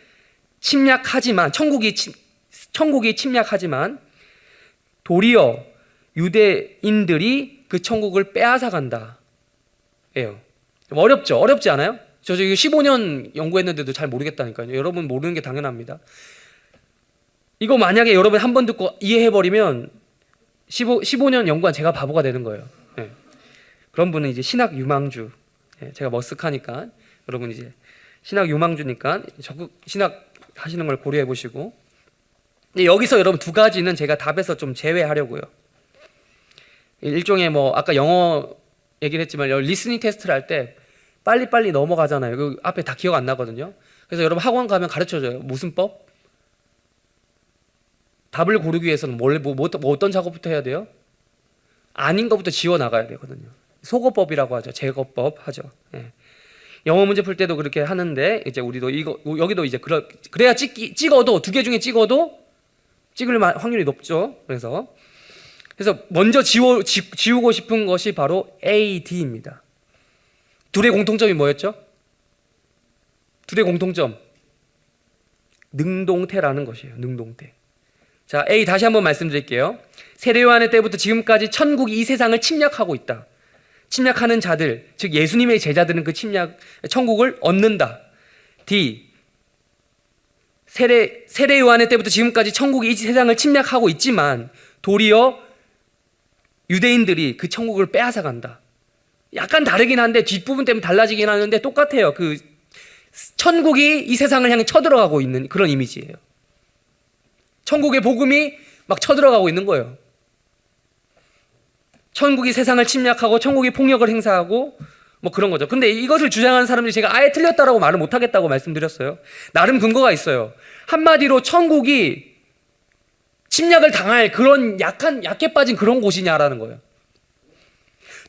침략하지만 천국이 침략하지만 도리어 유대인들이 그 천국을 빼앗아 간다. 예요. 어렵죠? 어렵지 않아요? 저 이거 15년 연구했는데도 잘 모르겠다니까요. 여러분 모르는 게 당연합니다. 이거 만약에 여러분 한 번 듣고 이해해버리면 15년 연구한 제가 바보가 되는 거예요. 예. 그런 분은 이제 신학 유망주. 예. 제가 머쓱하니까 여러분 이제 신학 유망주니까 적극 신학 하시는 걸 고려해 보시고. 여기서 여러분 두 가지는 제가 답에서 좀 제외하려고요. 일종의 아까 영어 얘기를 했지만 리스닝 테스트를 할 때 빨리빨리 넘어가잖아요. 그 앞에 다 기억 안 나거든요. 그래서 여러분 학원 가면 가르쳐줘요. 무슨 법? 답을 고르기 위해서는 어떤 작업부터 해야 돼요? 아닌 것부터 지워 나가야 되거든요. 소거법이라고 하죠. 제거법 하죠. 예. 영어 문제 풀 때도 그렇게 하는데 이제 우리도 여기도 이제 그래야 찍어도 2개 중에 찍어도 찍을 확률이 높죠. 그래서 먼저 지우고 싶은 것이 바로 A, D입니다. 둘의 공통점이 뭐였죠? 둘의 공통점 능동태라는 것이에요. 능동태. 자, A 다시 한번 말씀드릴게요. 세례 요한의 때부터 지금까지 천국이 이 세상을 침략하고 있다. 침략하는 자들, 즉 예수님의 제자들은 그 천국을 얻는다. D. 세례 요한의 때부터 지금까지 천국이 이 세상을 침략하고 있지만 도리어 유대인들이 그 천국을 빼앗아 간다. 약간 다르긴 한데 뒷부분 때문에 달라지긴 하는데 똑같아요. 그 천국이 이 세상을 향해 쳐들어가고 있는 그런 이미지예요. 천국의 복음이 막 쳐들어가고 있는 거예요. 천국이 세상을 침략하고 천국이 폭력을 행사하고 그런 거죠. 근데 이것을 주장하는 사람들이 제가 아예 틀렸다라고 말을 못하겠다고 말씀드렸어요. 나름 근거가 있어요. 한마디로 천국이 침략을 당할 그런 약해 빠진 그런 곳이냐라는 거예요.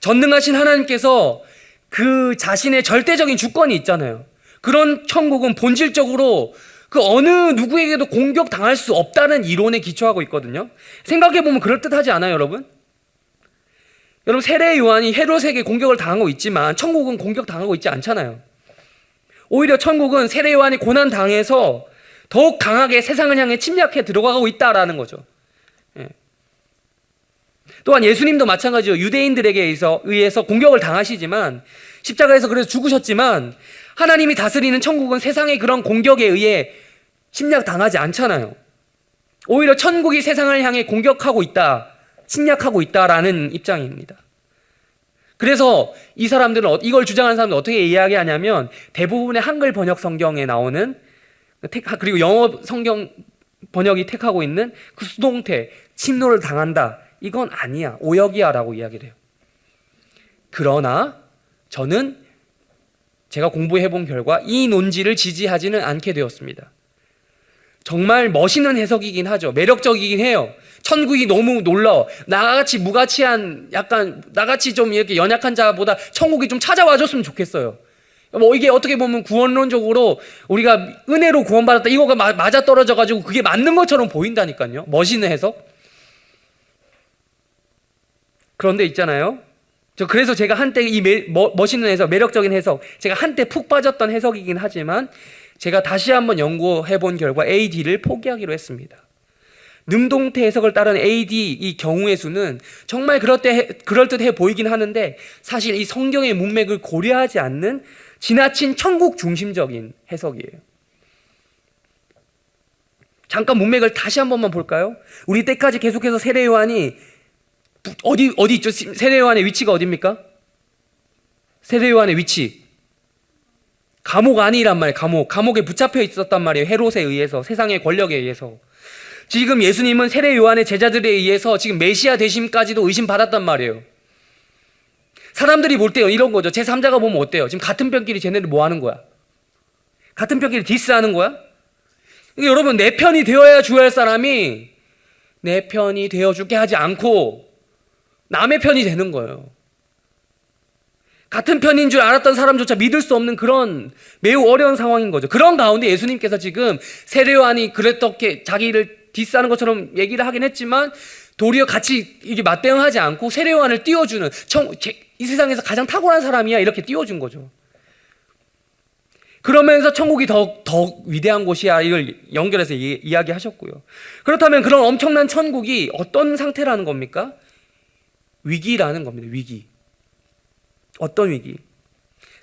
전능하신 하나님께서 그 자신의 절대적인 주권이 있잖아요. 그런 천국은 본질적으로 그 어느 누구에게도 공격당할 수 없다는 이론에 기초하고 있거든요. 생각해보면 그럴듯하지 않아요, 여러분? 여러분, 세례 요한이 헤롯에게 공격을 당하고 있지만 천국은 공격당하고 있지 않잖아요. 오히려 천국은 세례 요한이 고난당해서 더욱 강하게 세상을 향해 침략해 들어가고 있다라는 거죠. 예. 또한 예수님도 마찬가지로 유대인들에게 의해서 공격을 당하시지만 십자가에서 그래서 죽으셨지만 하나님이 다스리는 천국은 세상의 그런 공격에 의해 침략당하지 않잖아요. 오히려 천국이 세상을 향해 공격하고 있다, 침략하고 있다라는 입장입니다. 그래서 이 사람들은 이걸 주장하는 사람들은 어떻게 이야기하냐면 대부분의 한글 번역 성경에 나오는 그리고 영어 성경 번역이 택하고 있는 그 수동태 침노를 당한다, 이건 아니야, 오역이야 라고 이야기를 해요. 그러나 저는 제가 공부해 본 결과 이 논지를 지지하지는 않게 되었습니다. 정말 멋있는 해석이긴 하죠. 매력적이긴 해요. 천국이 너무 놀라워. 나같이 무가치한, 약간 나같이 좀 이렇게 연약한 자보다 천국이 좀 찾아와 줬으면 좋겠어요. 뭐 이게 어떻게 보면 구원론적으로 우리가 은혜로 구원받았다, 이거가 맞아 떨어져 가지고 그게 맞는 것처럼 보인다니까요. 멋있는 해석. 그런데 있잖아요, 그래서 제가 한때 이 멋있는 해석, 매력적인 해석, 제가 한때 푹 빠졌던 해석이긴 하지만 제가 다시 한번 연구해 본 결과 AD를 포기하기로 했습니다. 능동태 해석을 따른 AD 이 경우의 수는 정말 그럴듯해 보이긴 하는데 사실 이 성경의 문맥을 고려하지 않는 지나친 천국 중심적인 해석이에요. 잠깐 문맥을 다시 한 번만 볼까요? 우리 때까지 계속해서 세례 요한이 어디 있죠? 세례 요한의 위치가 어디입니까? 세례 요한의 위치, 감옥 안이란 말이에요. 감옥에 붙잡혀 있었단 말이에요. 헤롯에 의해서, 세상의 권력에 의해서. 지금 예수님은 세례 요한의 제자들에 의해서 지금 메시아 되심까지도 의심받았단 말이에요. 사람들이 볼 때요, 이런 거죠. 제3자가 보면 어때요? 지금 같은 편끼리 쟤네들 뭐 하는 거야? 같은 편끼리 디스하는 거야? 여러분, 내 편이 되어야 주어야 할 사람이 내 편이 되어줄게 하지 않고 남의 편이 되는 거예요. 같은 편인 줄 알았던 사람조차 믿을 수 없는 그런 매우 어려운 상황인 거죠. 그런 가운데 예수님께서 지금 세례 요한이 그랬던 자기를 디스하는 것처럼 얘기를 하긴 했지만 도리어 같이 이게 맞대응하지 않고 세례 요한을 띄워주는, 이 세상에서 가장 탁월한 사람이야, 이렇게 띄워준 거죠. 그러면서 천국이 더 위대한 곳이야, 이걸 연결해서 이야기하셨고요. 그렇다면 그런 엄청난 천국이 어떤 상태라는 겁니까? 위기라는 겁니다. 위기. 어떤 위기?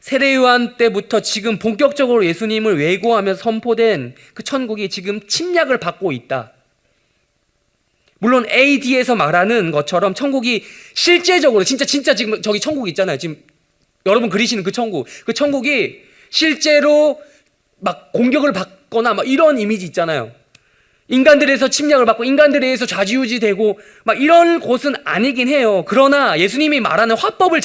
세례 요한 때부터 지금 본격적으로 예수님을 외고하면서 선포된 그 천국이 지금 침략을 받고 있다. 물론 AD에서 말하는 것처럼 천국이 실제적으로 진짜 지금 저기 천국 있잖아요. 지금 여러분 그리시는 그 천국이 실제로 막 공격을 받거나 막 이런 이미지 있잖아요. 인간들에서 침략을 받고 인간들에 의해서 좌지우지 되고 막 이런 곳은 아니긴 해요. 그러나 예수님이 말하는 화법을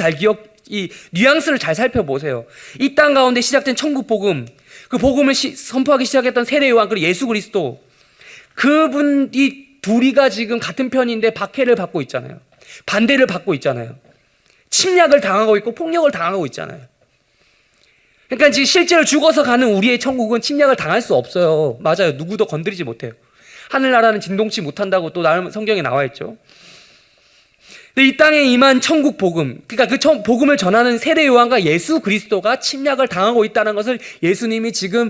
이 뉘앙스를 잘 살펴보세요. 이 땅 가운데 시작된 천국 복음, 그 복음을 선포하기 시작했던 세례 요한, 그리고 예수 그리스도, 그분이 둘이가 지금 같은 편인데 박해를 받고 있잖아요. 반대를 받고 있잖아요. 침략을 당하고 있고 폭력을 당하고 있잖아요. 그러니까 지금 실제로 죽어서 가는 우리의 천국은 침략을 당할 수 없어요. 맞아요. 누구도 건드리지 못해요. 하늘나라는 진동치 못한다고 또 성경에 나와 있죠. 근데 이 땅에 임한 천국 복음, 그러니까 그 복음을 전하는 세례 요한과 예수 그리스도가 침략을 당하고 있다는 것을 예수님이 지금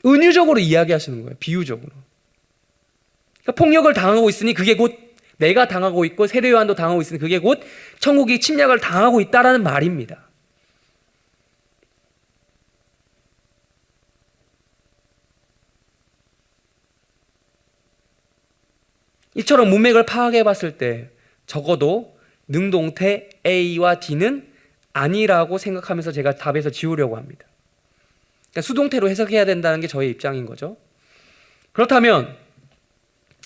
은유적으로 이야기하시는 거예요. 비유적으로. 그러니까 폭력을 당하고 있으니 그게 곧 내가 당하고 있고 세례 요한도 당하고 있으니 그게 곧 천국이 침략을 당하고 있다라는 말입니다. 이처럼 문맥을 파악해 봤을 때 적어도 능동태 A와 D는 아니라고 생각하면서 제가 답에서 지우려고 합니다. 그러니까 수동태로 해석해야 된다는 게 저의 입장인 거죠. 그렇다면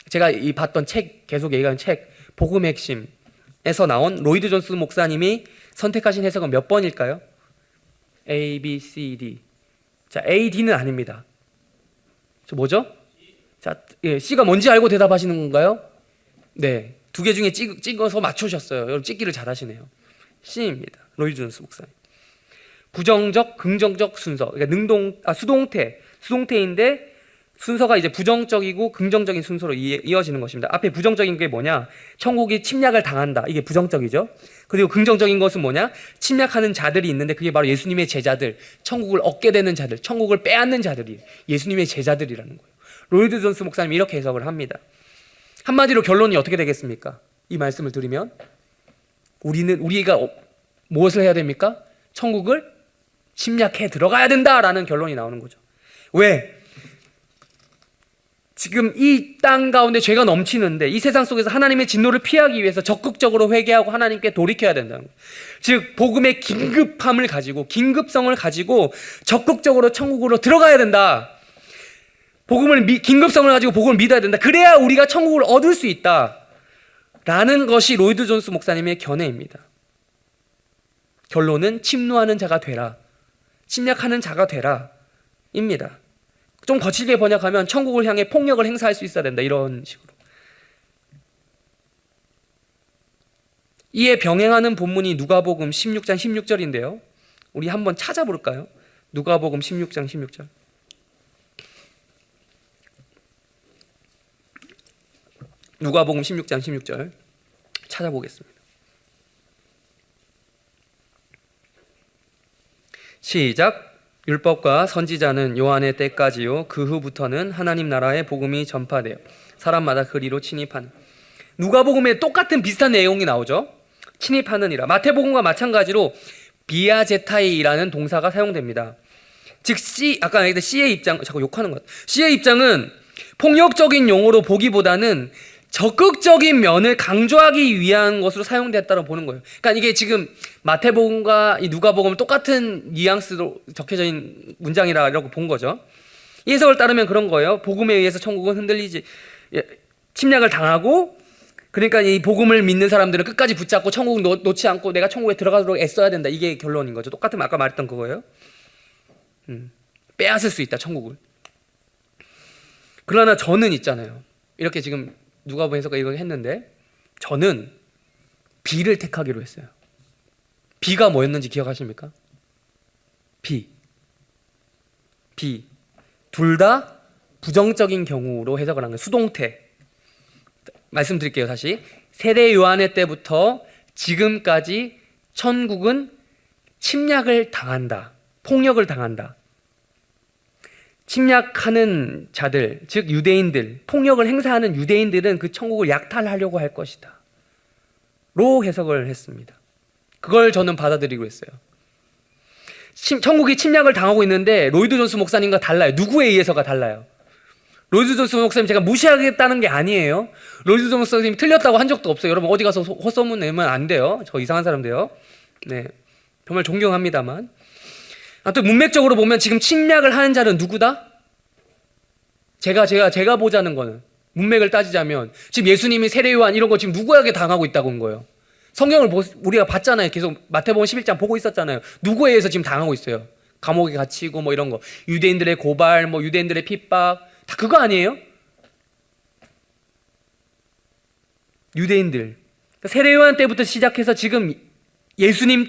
제가 봤던 책, 계속 얘기하는 책 복음의 핵심에서 나온 로이드 존스 목사님이 선택하신 해석은 몇 번일까요? A, B, C, D. 자, A, D는 아닙니다. 저 뭐죠? 자, C가 뭔지 알고 대답하시는 건가요? 네, 두 개 중에 찍어서 맞추셨어요. 여러분 찍기를 잘하시네요. C입니다. 로이드 존스 목사님. 부정적, 긍정적 순서. 그러니까 수동태인데 순서가 이제 부정적이고 긍정적인 순서로 이어지는 것입니다. 앞에 부정적인 게 뭐냐? 천국이 침략을 당한다. 이게 부정적이죠. 그리고 긍정적인 것은 뭐냐? 침략하는 자들이 있는데 그게 바로 예수님의 제자들, 천국을 얻게 되는 자들, 천국을 빼앗는 자들이 예수님의 제자들이라는 거예요. 로이드 존스 목사님이 이렇게 해석을 합니다. 한마디로 결론이 어떻게 되겠습니까? 이 말씀을 드리면 우리가 무엇을 해야 됩니까? 천국을 침략해 들어가야 된다라는 결론이 나오는 거죠. 왜? 지금 이 땅 가운데 죄가 넘치는데 이 세상 속에서 하나님의 진노를 피하기 위해서 적극적으로 회개하고 하나님께 돌이켜야 된다는 거예요. 즉 복음의 긴급함을 가지고 긴급성을 가지고 적극적으로 천국으로 들어가야 된다. 긴급성을 가지고 복음을 믿어야 된다. 그래야 우리가 천국을 얻을 수 있다. 라는 것이 로이드 존스 목사님의 견해입니다. 결론은 침노하는 자가 되라. 침략하는 자가 되라. 입니다. 좀 거칠게 번역하면 천국을 향해 폭력을 행사할 수 있어야 된다. 이런 식으로. 이에 병행하는 본문이 누가복음 16장 16절인데요. 우리 한번 찾아볼까요? 누가복음 16장 16절. 누가복음 16장 16절 찾아보겠습니다. 시작. 율법과 선지자는 요한의 때까지요 그 후부터는 하나님 나라의 복음이 전파되어 사람마다 그리로 침입하는. 누가복음에 똑같은 비슷한 내용이 나오죠. 침입하는이라. 마태복음과 마찬가지로 비아제타이라는 동사가 사용됩니다. 즉 아까 얘기했던 C의 입장, 자꾸 욕하는 것 같아요. C의 입장은 폭력적인 용어로 보기보다는 적극적인 면을 강조하기 위한 것으로 사용됐다고 보는 거예요. 그러니까 이게 지금 마태복음과 이 누가복음은 똑같은 뉘앙스로 적혀져 있는 문장이라고 본 거죠. 이 해석을 따르면 그런 거예요. 복음에 의해서 천국은 침략을 당하고, 그러니까 이 복음을 믿는 사람들은 끝까지 붙잡고 천국 놓지 않고 내가 천국에 들어가도록 애써야 된다. 이게 결론인 거죠. 똑같은 아까 말했던 그거예요. 빼앗을 수 있다, 천국을. 그러나 저는 있잖아요. 이렇게 지금 누가복음 해석가 이거 했는데 저는 B를 택하기로 했어요. B가 뭐였는지 기억하십니까? B. 둘 다 부정적인 경우로 해석을 한 거예요. 수동태. 말씀드릴게요. 다시. 세례 요한의 때부터 지금까지 천국은 침략을 당한다. 폭력을 당한다. 침략하는 자들, 즉 유대인들, 폭력을 행사하는 유대인들은 그 천국을 약탈하려고 할 것이다. 로 해석을 했습니다. 그걸 저는 받아들이고 있어요. 천국이 침략을 당하고 있는데 로이드 존스 목사님과 달라요. 누구에 의해서가 달라요. 로이드 존스 목사님 제가 무시하겠다는 게 아니에요. 로이드 존스 목사님이 틀렸다고 한 적도 없어요. 여러분 어디 가서 헛소문 내면 안 돼요. 저 이상한 사람 돼요. 네, 정말 존경합니다만. 또 문맥적으로 보면 지금 침략을 하는 자는 누구다? 제가 보자는 거는 문맥을 따지자면 지금 예수님이 세례 요한 이런 거 지금 누구에게 당하고 있다고 한 거예요. 성경을 우리가 봤잖아요. 계속 마태복음 11장 보고 있었잖아요. 누구에 의해서 지금 당하고 있어요? 감옥에 갇히고 뭐 이런 거, 유대인들의 고발, 뭐 유대인들의 핍박, 다 그거 아니에요? 유대인들. 세례 요한 때부터 시작해서 지금 예수님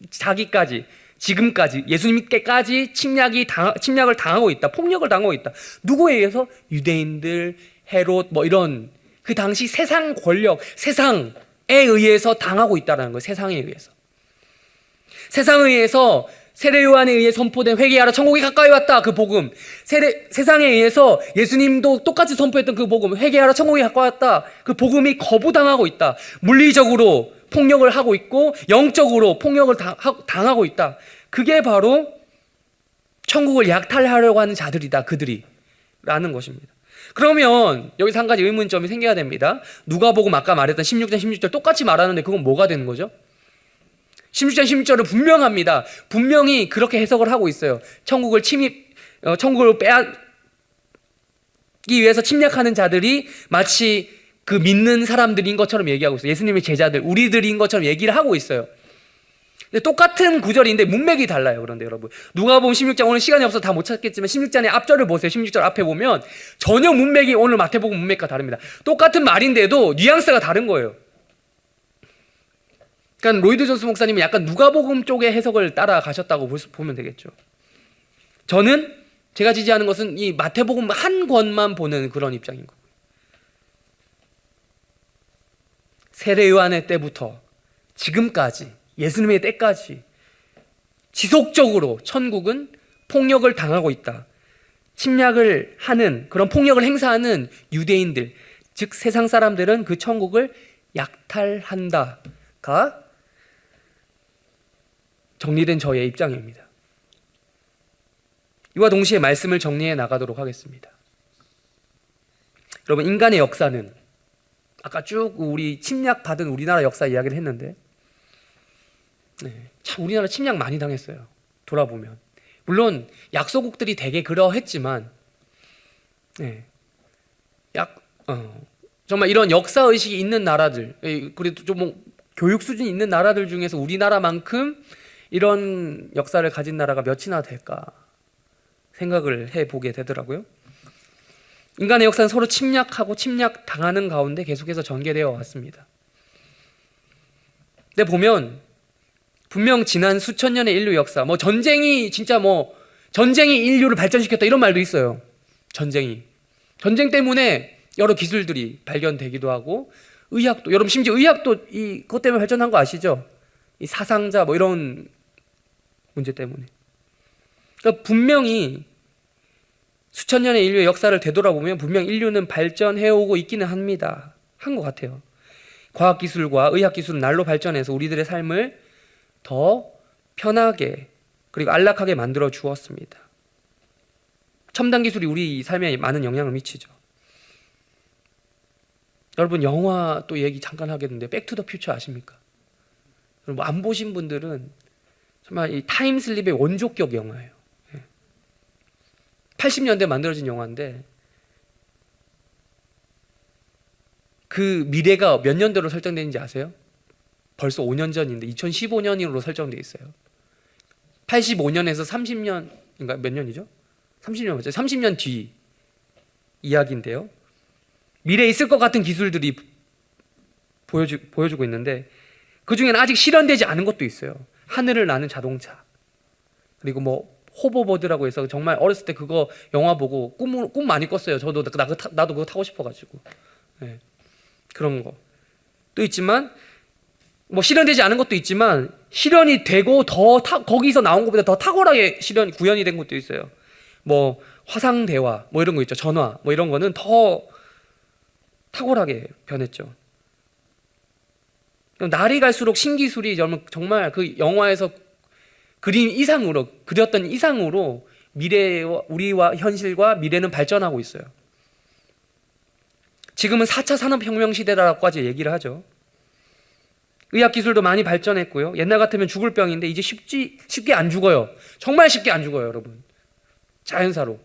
자기까지, 지금까지 예수님께까지 침략을 당하고 있다. 폭력을 당하고 있다. 누구에 의해서? 유대인들, 헤롯 뭐 이런 그 당시 세상 권력, 세상에 의해서 당하고 있다는 거예요. 세상에 의해서. 세상에 의해서 세례 요한에 의해 선포된 회개하라 천국이 가까이 왔다. 그 복음. 세상에 의해서 예수님도 똑같이 선포했던 그 복음. 회개하라 천국이 가까이 왔다. 그 복음이 거부당하고 있다. 물리적으로 폭력을 하고 있고 영적으로 폭력을 당하고 있다. 그게 바로 천국을 약탈하려고 하는 자들이다. 그들이 라는 것입니다. 그러면 여기서 한 가지 의문점이 생겨야 됩니다. 누가복음 아까 말했던 16장 16절 똑같이 말하는데 그건 뭐가 되는 거죠? 16장 16절은 분명합니다. 분명히 그렇게 해석을 하고 있어요. 천국을 빼앗기 위해서 침략하는 자들이 마치 그 믿는 사람들인 것처럼 얘기하고 있어요. 예수님의 제자들, 우리들인 것처럼 얘기를 하고 있어요. 근데 똑같은 구절인데 문맥이 달라요. 그런데 여러분 누가복음 16장, 오늘 시간이 없어서 다 못 찾겠지만 16장의 앞절을 보세요. 16절 앞에 보면 전혀 문맥이 오늘 마태복음 문맥과 다릅니다. 똑같은 말인데도 뉘앙스가 다른 거예요. 그러니까 로이드 존스 목사님이 약간 누가복음 쪽의 해석을 따라가셨다고 보면 되겠죠. 저는 제가 지지하는 것은 이 마태복음 한 권만 보는 그런 입장인 거예요. 세례 요한의 때부터 지금까지 예수님의 때까지 지속적으로 천국은 폭력을 당하고 있다. 침략을 하는, 그런 폭력을 행사하는 유대인들, 즉 세상 사람들은 그 천국을 약탈한다가 정리된 저의 입장입니다. 이와 동시에 말씀을 정리해 나가도록 하겠습니다. 여러분, 인간의 역사는 아까 쭉 우리 침략받은 우리나라 역사 이야기를 했는데, 참 우리나라 침략 많이 당했어요. 돌아보면. 물론 약소국들이 되게 그러했지만, 정말 이런 역사 의식이 있는 나라들, 그래도 좀 교육 수준이 있는 나라들 중에서 우리나라만큼 이런 역사를 가진 나라가 몇이나 될까 생각을 해보게 되더라고요. 인간의 역사는 서로 침략하고 침략당하는 가운데 계속해서 전개되어 왔습니다. 근데 보면 분명 지난 수천 년의 인류 역사, 전쟁이 전쟁이 인류를 발전시켰다 이런 말도 있어요. 전쟁 때문에 여러 기술들이 발견되기도 하고, 의학도, 여러분 심지어 의학도 그것 때문에 발전한 거 아시죠? 이 사상자 이런 문제 때문에. 그러니까 분명히 수천 년의 인류의 역사를 되돌아보면 분명 인류는 발전해오고 있기는 합니다. 한 것 같아요. 과학기술과 의학기술은 날로 발전해서 우리들의 삶을 더 편하게 그리고 안락하게 만들어 주었습니다. 첨단 기술이 우리 삶에 많은 영향을 미치죠. 여러분, 영화 또 얘기 잠깐 하겠는데 백투더퓨처 아십니까? 여러분, 안 보신 분들은 정말 이 타임슬립의 원조격 영화예요. 80년대 만들어진 영화인데 그 미래가 몇 년대로 설정되는지 아세요? 벌써 5년 전인데 2015년으로 설정되어 있어요. 85년에서 30년인가 몇 년이죠? 30년 맞죠? 30년 뒤 이야기인데요. 미래에 있을 것 같은 기술들이 보여주고 있는데 그 중에는 아직 실현되지 않은 것도 있어요. 하늘을 나는 자동차, 그리고 호버보드라고 해서 정말 어렸을 때 그거 영화 보고 꿈 많이 꿨어요. 저도 나도 그거 타고 싶어가지고. 그런 거 또 있지만, 실현되지 않은 것도 있지만 실현이 되고 거기서 나온 것보다 더 탁월하게 구현이 된 것도 있어요. 화상 대화 이런 거 있죠. 전화 이런 거는 더 탁월하게 변했죠. 날이 갈수록 신기술이 정말 그 영화에서 그렸던 이상으로 우리와 현실과 미래는 발전하고 있어요. 지금은 4차 산업혁명 시대라고까지 얘기를 하죠. 의학기술도 많이 발전했고요. 옛날 같으면 죽을 병인데 이제 쉽게 안 죽어요. 정말 쉽게 안 죽어요, 여러분. 자연사로.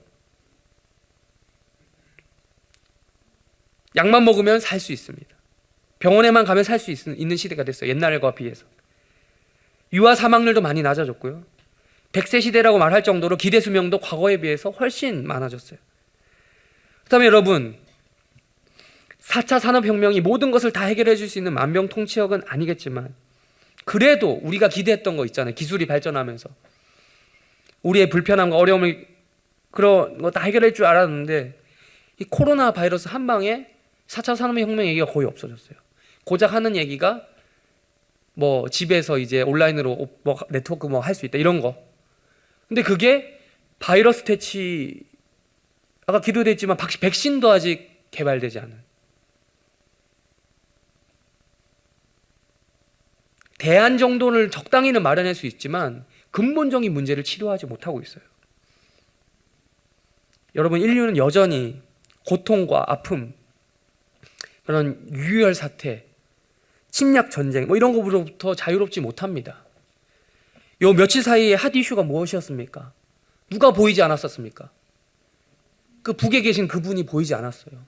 약만 먹으면 살 수 있습니다. 병원에만 가면 살 수 있는 시대가 됐어요. 옛날과 비해서. 유아 사망률도 많이 낮아졌고요. 100세 시대라고 말할 정도로 기대 수명도 과거에 비해서 훨씬 많아졌어요. 그렇다면 여러분, 4차 산업혁명이 모든 것을 다 해결해 줄 수 있는 만병통치약은 아니겠지만 그래도 우리가 기대했던 거 있잖아요. 기술이 발전하면서 우리의 불편함과 어려움을 그런 거 다 해결할 줄 알았는데 이 코로나 바이러스 한 방에 4차 산업혁명 얘기가 거의 없어졌어요. 고작 하는 얘기가 집에서 이제 온라인으로 네트워크 할 수 있다 이런 거. 근데 그게 바이러스 퇴치, 아까 기도됐지만 백신도 아직 개발되지 않은, 대안 정도를 적당히는 마련할 수 있지만 근본적인 문제를 치료하지 못하고 있어요. 여러분, 인류는 여전히 고통과 아픔, 그런 유혈 사태, 침략 전쟁 이런 것으로부터 자유롭지 못합니다. 요 며칠 사이에 핫 이슈가 무엇이었습니까? 누가 보이지 않았었습니까? 그 북에 계신 그분이 보이지 않았어요.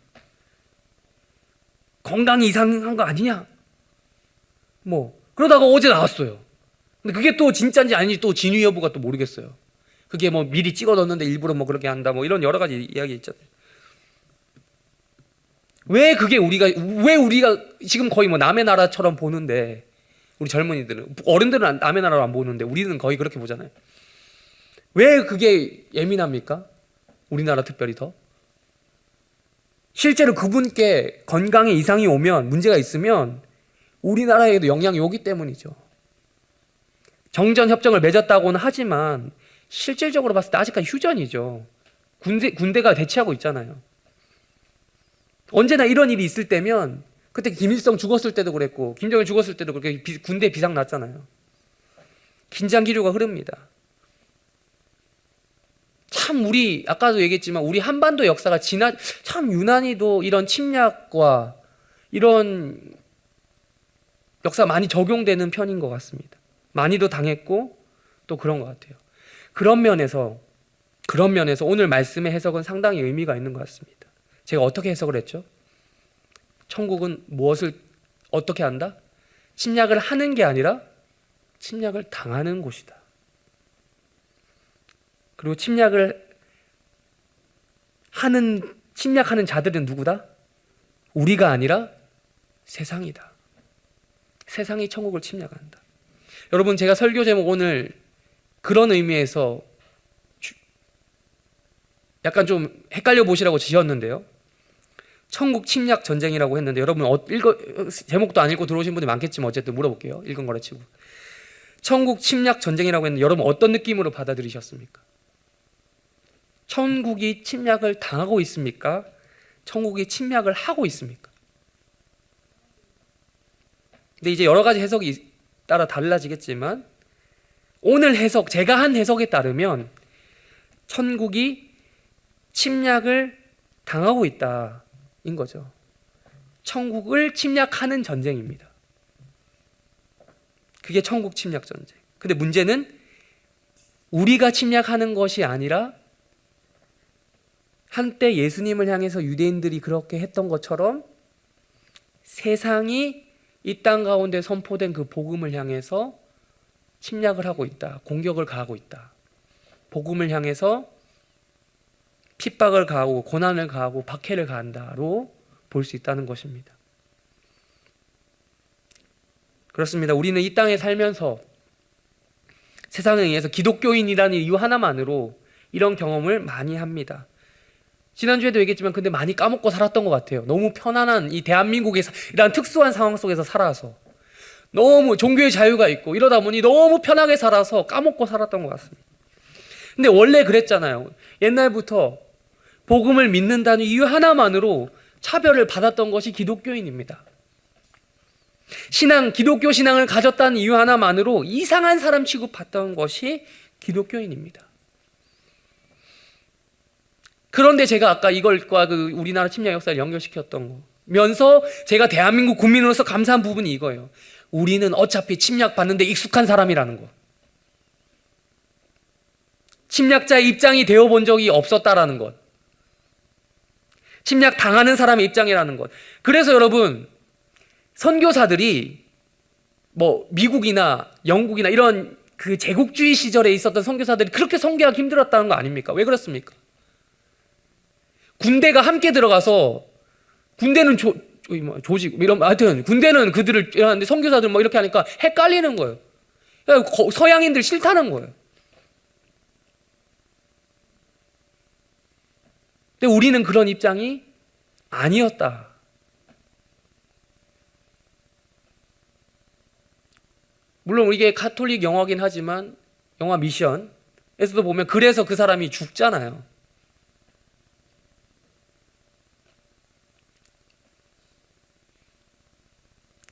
건강이 이상한 거 아니냐? 그러다가 어제 나왔어요. 근데 그게 또 진짜인지 아닌지 또 진위 여부가 또 모르겠어요. 그게 미리 찍어 넣었는데 일부러 그렇게 한다 이런 여러 가지 이야기 있잖아요. 왜 우리가 지금 거의 남의 나라처럼 보는데, 우리 젊은이들은, 어른들은 남의 나라로 안 보는데 우리는 거의 그렇게 보잖아요. 왜 그게 예민합니까? 우리나라 특별히 더. 실제로 그분께 건강에 이상이 오면, 문제가 있으면 우리나라에도 영향이 오기 때문이죠. 정전협정을 맺었다고는 하지만 실질적으로 봤을 때 아직까지 휴전이죠. 군대가 대치하고 있잖아요. 언제나 이런 일이 있을 때면, 그때 김일성 죽었을 때도 그랬고 김정일 죽었을 때도 그렇게 군대 비상 났잖아요. 긴장 기류가 흐릅니다. 참 우리 아까도 얘기했지만 우리 한반도 역사가 참 유난히도 이런 침략과 이런 역사 많이 적용되는 편인 것 같습니다. 많이도 당했고 또 그런 것 같아요. 그런 면에서 오늘 말씀의 해석은 상당히 의미가 있는 것 같습니다. 제가 어떻게 해석을 했죠? 천국은 무엇을 어떻게 한다? 침략을 하는 게 아니라 침략을 당하는 곳이다. 그리고 침략하는 자들은 누구다? 우리가 아니라 세상이다. 세상이 천국을 침략한다. 여러분, 제가 설교 제목 오늘 그런 의미에서 약간 좀 헷갈려 보시라고 지었는데요. 천국 침략 전쟁이라고 했는데 여러분 제목도 안 읽고 들어오신 분이 많겠지만 어쨌든 물어볼게요. 읽은 거라 치고. 천국 침략 전쟁이라고 했는데 여러분 어떤 느낌으로 받아들이셨습니까? 천국이 침략을 당하고 있습니까? 천국이 침략을 하고 있습니까? 근데 이제 여러 가지 해석이 따라 달라지겠지만 오늘 해석, 제가 한 해석에 따르면 천국이 침략을 당하고 있다인 거죠. 천국을 침략하는 전쟁입니다. 그게 천국 침략 전쟁. 근데 문제는 우리가 침략하는 것이 아니라 한때 예수님을 향해서 유대인들이 그렇게 했던 것처럼 세상이 이 땅 가운데 선포된 그 복음을 향해서 침략을 하고 있다. 공격을 가하고 있다. 복음을 향해서 핍박을 가하고 고난을 가하고 박해를 가한다로 볼 수 있다는 것입니다. 그렇습니다. 우리는 이 땅에 살면서 세상에 의해서 기독교인이라는 이유 하나만으로 이런 경험을 많이 합니다. 지난주에도 얘기했지만 근데 많이 까먹고 살았던 것 같아요. 너무 편안한 이 대한민국에서 이런 특수한 상황 속에서 살아서 너무 종교의 자유가 있고 이러다 보니 너무 편하게 살아서 까먹고 살았던 것 같습니다. 근데 원래 그랬잖아요. 옛날부터 복음을 믿는다는 이유 하나만으로 차별을 받았던 것이 기독교인입니다. 기독교 신앙을 가졌다는 이유 하나만으로 이상한 사람 취급받던 것이 기독교인입니다. 그런데 제가 아까 이걸과 그 우리나라 침략 역사를 연결시켰던 거면서 제가 대한민국 국민으로서 감사한 부분이 이거예요. 우리는 어차피 침략받는데 익숙한 사람이라는 거. 침략자의 입장이 되어본 적이 없었다라는 것. 침략 당하는 사람의 입장이라는 것. 그래서 여러분, 선교사들이 미국이나 영국이나 이런 그 제국주의 시절에 있었던 선교사들이 그렇게 선교하기 힘들었다는 거 아닙니까? 왜 그렇습니까? 군대가 함께 들어가서 군대는 조직 하여튼 군대는 그들을 하는데 선교사들 이렇게 하니까 헷갈리는 거예요. 서양인들 싫다는 거예요. 근데 우리는 그런 입장이 아니었다. 물론 이게 가톨릭 영화긴 하지만 영화 미션에서도 보면 그래서 그 사람이 죽잖아요.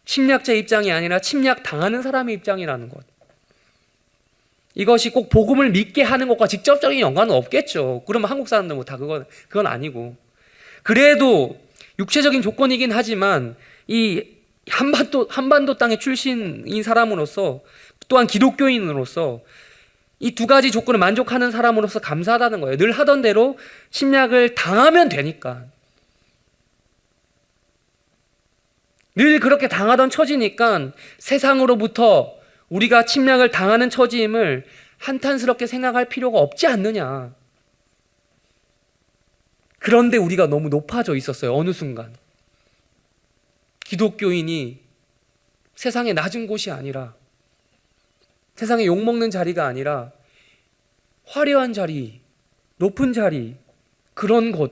침략자 입장이 아니라 침략 당하는 사람의 입장이라는 것. 이것이 꼭 복음을 믿게 하는 것과 직접적인 연관은 없겠죠. 그러면 한국 사람들 다 그건 아니고. 그래도 육체적인 조건이긴 하지만 이 한반도 땅의 출신인 사람으로서 또한 기독교인으로서 이 두 가지 조건을 만족하는 사람으로서 감사하다는 거예요. 늘 하던 대로 침략을 당하면 되니까. 늘 그렇게 당하던 처지니까 세상으로부터 우리가 침략을 당하는 처지임을 한탄스럽게 생각할 필요가 없지 않느냐. 그런데 우리가 너무 높아져 있었어요. 어느 순간. 기독교인이 세상의 낮은 곳이 아니라 세상에 욕먹는 자리가 아니라 화려한 자리, 높은 자리, 그런 곳을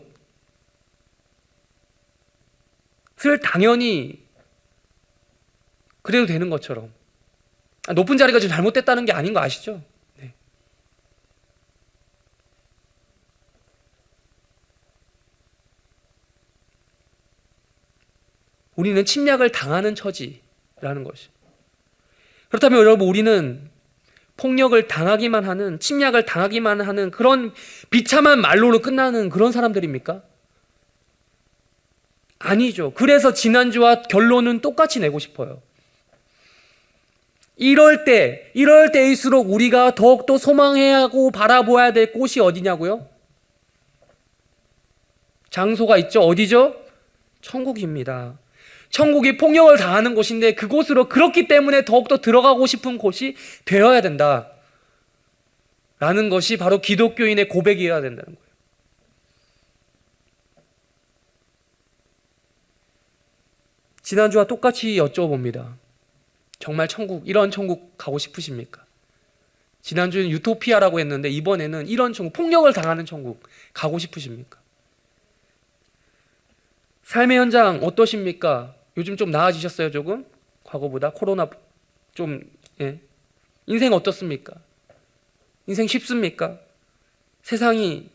당연히 그래도 되는 것처럼. 높은 자리가 좀 잘못됐다는 게 아닌 거 아시죠? 네. 우리는 침략을 당하는 처지라는 것이. 그렇다면 여러분, 우리는 폭력을 당하기만 하는, 침략을 당하기만 하는 그런 비참한 말로로 끝나는 그런 사람들입니까? 아니죠. 그래서 지난주와 결론은 똑같이 내고 싶어요. 이럴 때일수록 우리가 더욱더 소망해야 하고 바라보아야 될 곳이 어디냐고요? 장소가 있죠. 어디죠? 천국입니다. 천국이 폭력을 당하는 곳인데 그곳으로 그렇기 때문에 더욱더 들어가고 싶은 곳이 되어야 된다. 라는 것이 바로 기독교인의 고백이어야 된다는 거예요. 지난주와 똑같이 여쭤봅니다. 정말 천국, 이런 천국 가고 싶으십니까? 지난주는 유토피아라고 했는데 이번에는 이런 천국, 폭력을 당하는 천국 가고 싶으십니까? 삶의 현장 어떠십니까? 요즘 좀 나아지셨어요, 조금? 과거보다? 코로나 좀, 인생 어떻습니까? 인생 쉽습니까? 세상이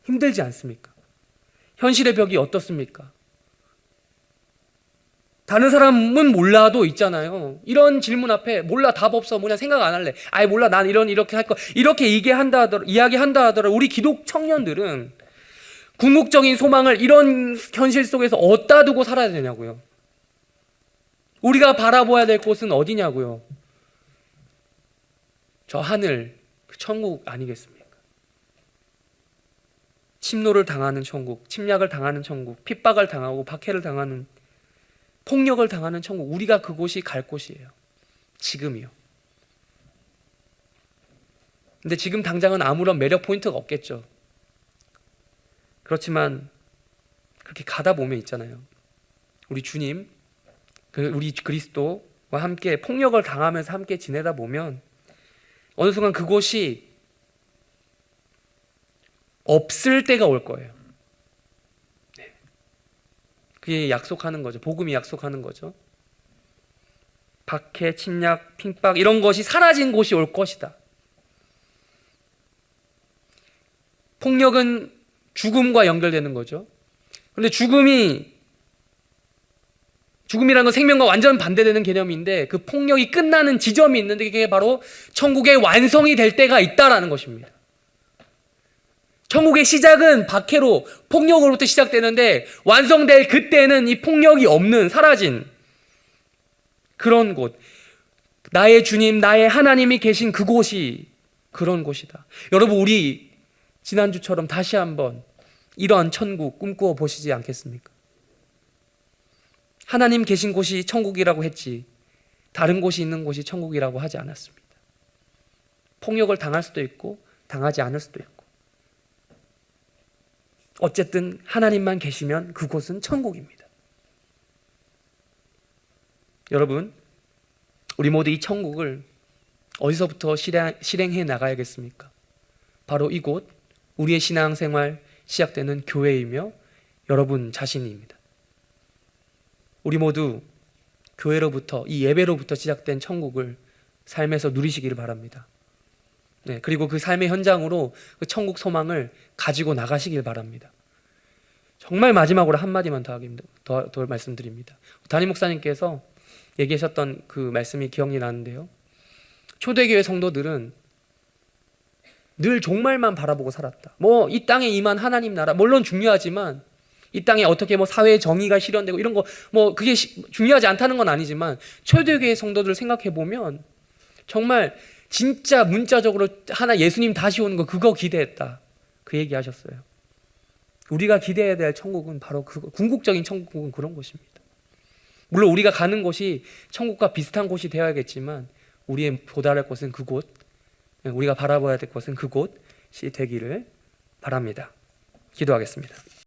힘들지 않습니까? 현실의 벽이 어떻습니까? 다른 사람은 몰라도 있잖아요. 이런 질문 앞에 몰라, 답 없어, 뭐냐, 생각 안 할래. 아예 몰라, 난 이렇게 할 거. 이렇게 이야기한다 하더라도 우리 기독 청년들은 궁극적인 소망을 이런 현실 속에서 어디다 두고 살아야 되냐고요. 우리가 바라봐야 될 곳은 어디냐고요. 저 하늘, 그 천국 아니겠습니까? 침노를 당하는 천국, 침략을 당하는 천국, 핍박을 당하고 박해를 당하는, 폭력을 당하는 천국, 우리가 그곳이 갈 곳이에요. 지금이요. 근데 지금 당장은 아무런 매력 포인트가 없겠죠. 그렇지만 그렇게 가다 보면 있잖아요. 우리 주님, 우리 그리스도와 함께 폭력을 당하면서 함께 지내다 보면 어느 순간 그곳이 없을 때가 올 거예요. 네. 그게 약속하는 거죠. 복음이 약속하는 거죠. 박해, 침략, 핍박 이런 것이 사라진 곳이 올 것이다. 폭력은 죽음과 연결되는 거죠. 그런데 죽음이라는 건 생명과 완전 반대되는 개념인데 그 폭력이 끝나는 지점이 있는데 그게 바로 천국의 완성이 될 때가 있다라는 것입니다. 천국의 시작은 박해로, 폭력으로부터 시작되는데 완성될 그때는 이 폭력이 없는, 사라진 그런 곳, 나의 주님, 나의 하나님이 계신 그곳이 그런 곳이다. 여러분, 우리 지난주처럼 다시 한번 이러한 천국 꿈꾸어 보시지 않겠습니까? 하나님 계신 곳이 천국이라고 했지 다른 곳이 있는 곳이 천국이라고 하지 않았습니다. 폭력을 당할 수도 있고 당하지 않을 수도 있고, 어쨌든 하나님만 계시면 그곳은 천국입니다. 여러분, 우리 모두 이 천국을 어디서부터 실행해 나가야겠습니까? 바로 이곳, 우리의 신앙생활 시작되는 교회이며 여러분 자신입니다. 우리 모두 교회로부터, 이 예배로부터 시작된 천국을 삶에서 누리시기를 바랍니다. 네, 그리고 그 삶의 현장으로 그 천국 소망을 가지고 나가시길 바랍니다. 정말 마지막으로 한마디만 더 말씀드립니다. 담임 목사님께서 얘기하셨던 그 말씀이 기억이 나는데요. 초대교회 성도들은 늘 종말만 바라보고 살았다. 이 땅에 임한 하나님 나라, 물론 중요하지만 이 땅에 어떻게 사회의 정의가 실현되고 이런 거 그게 중요하지 않다는 건 아니지만 초대교회 성도들 생각해 보면 정말 진짜 문자적으로 하나 예수님 다시 오는 거 그거 기대했다. 그 얘기하셨어요. 우리가 기대해야 될 천국은 바로 궁극적인 천국은 그런 곳입니다. 물론 우리가 가는 곳이 천국과 비슷한 곳이 되어야겠지만 우리의 도달할 곳은 그곳, 우리가 바라봐야 될 곳은 그곳이 되기를 바랍니다. 기도하겠습니다.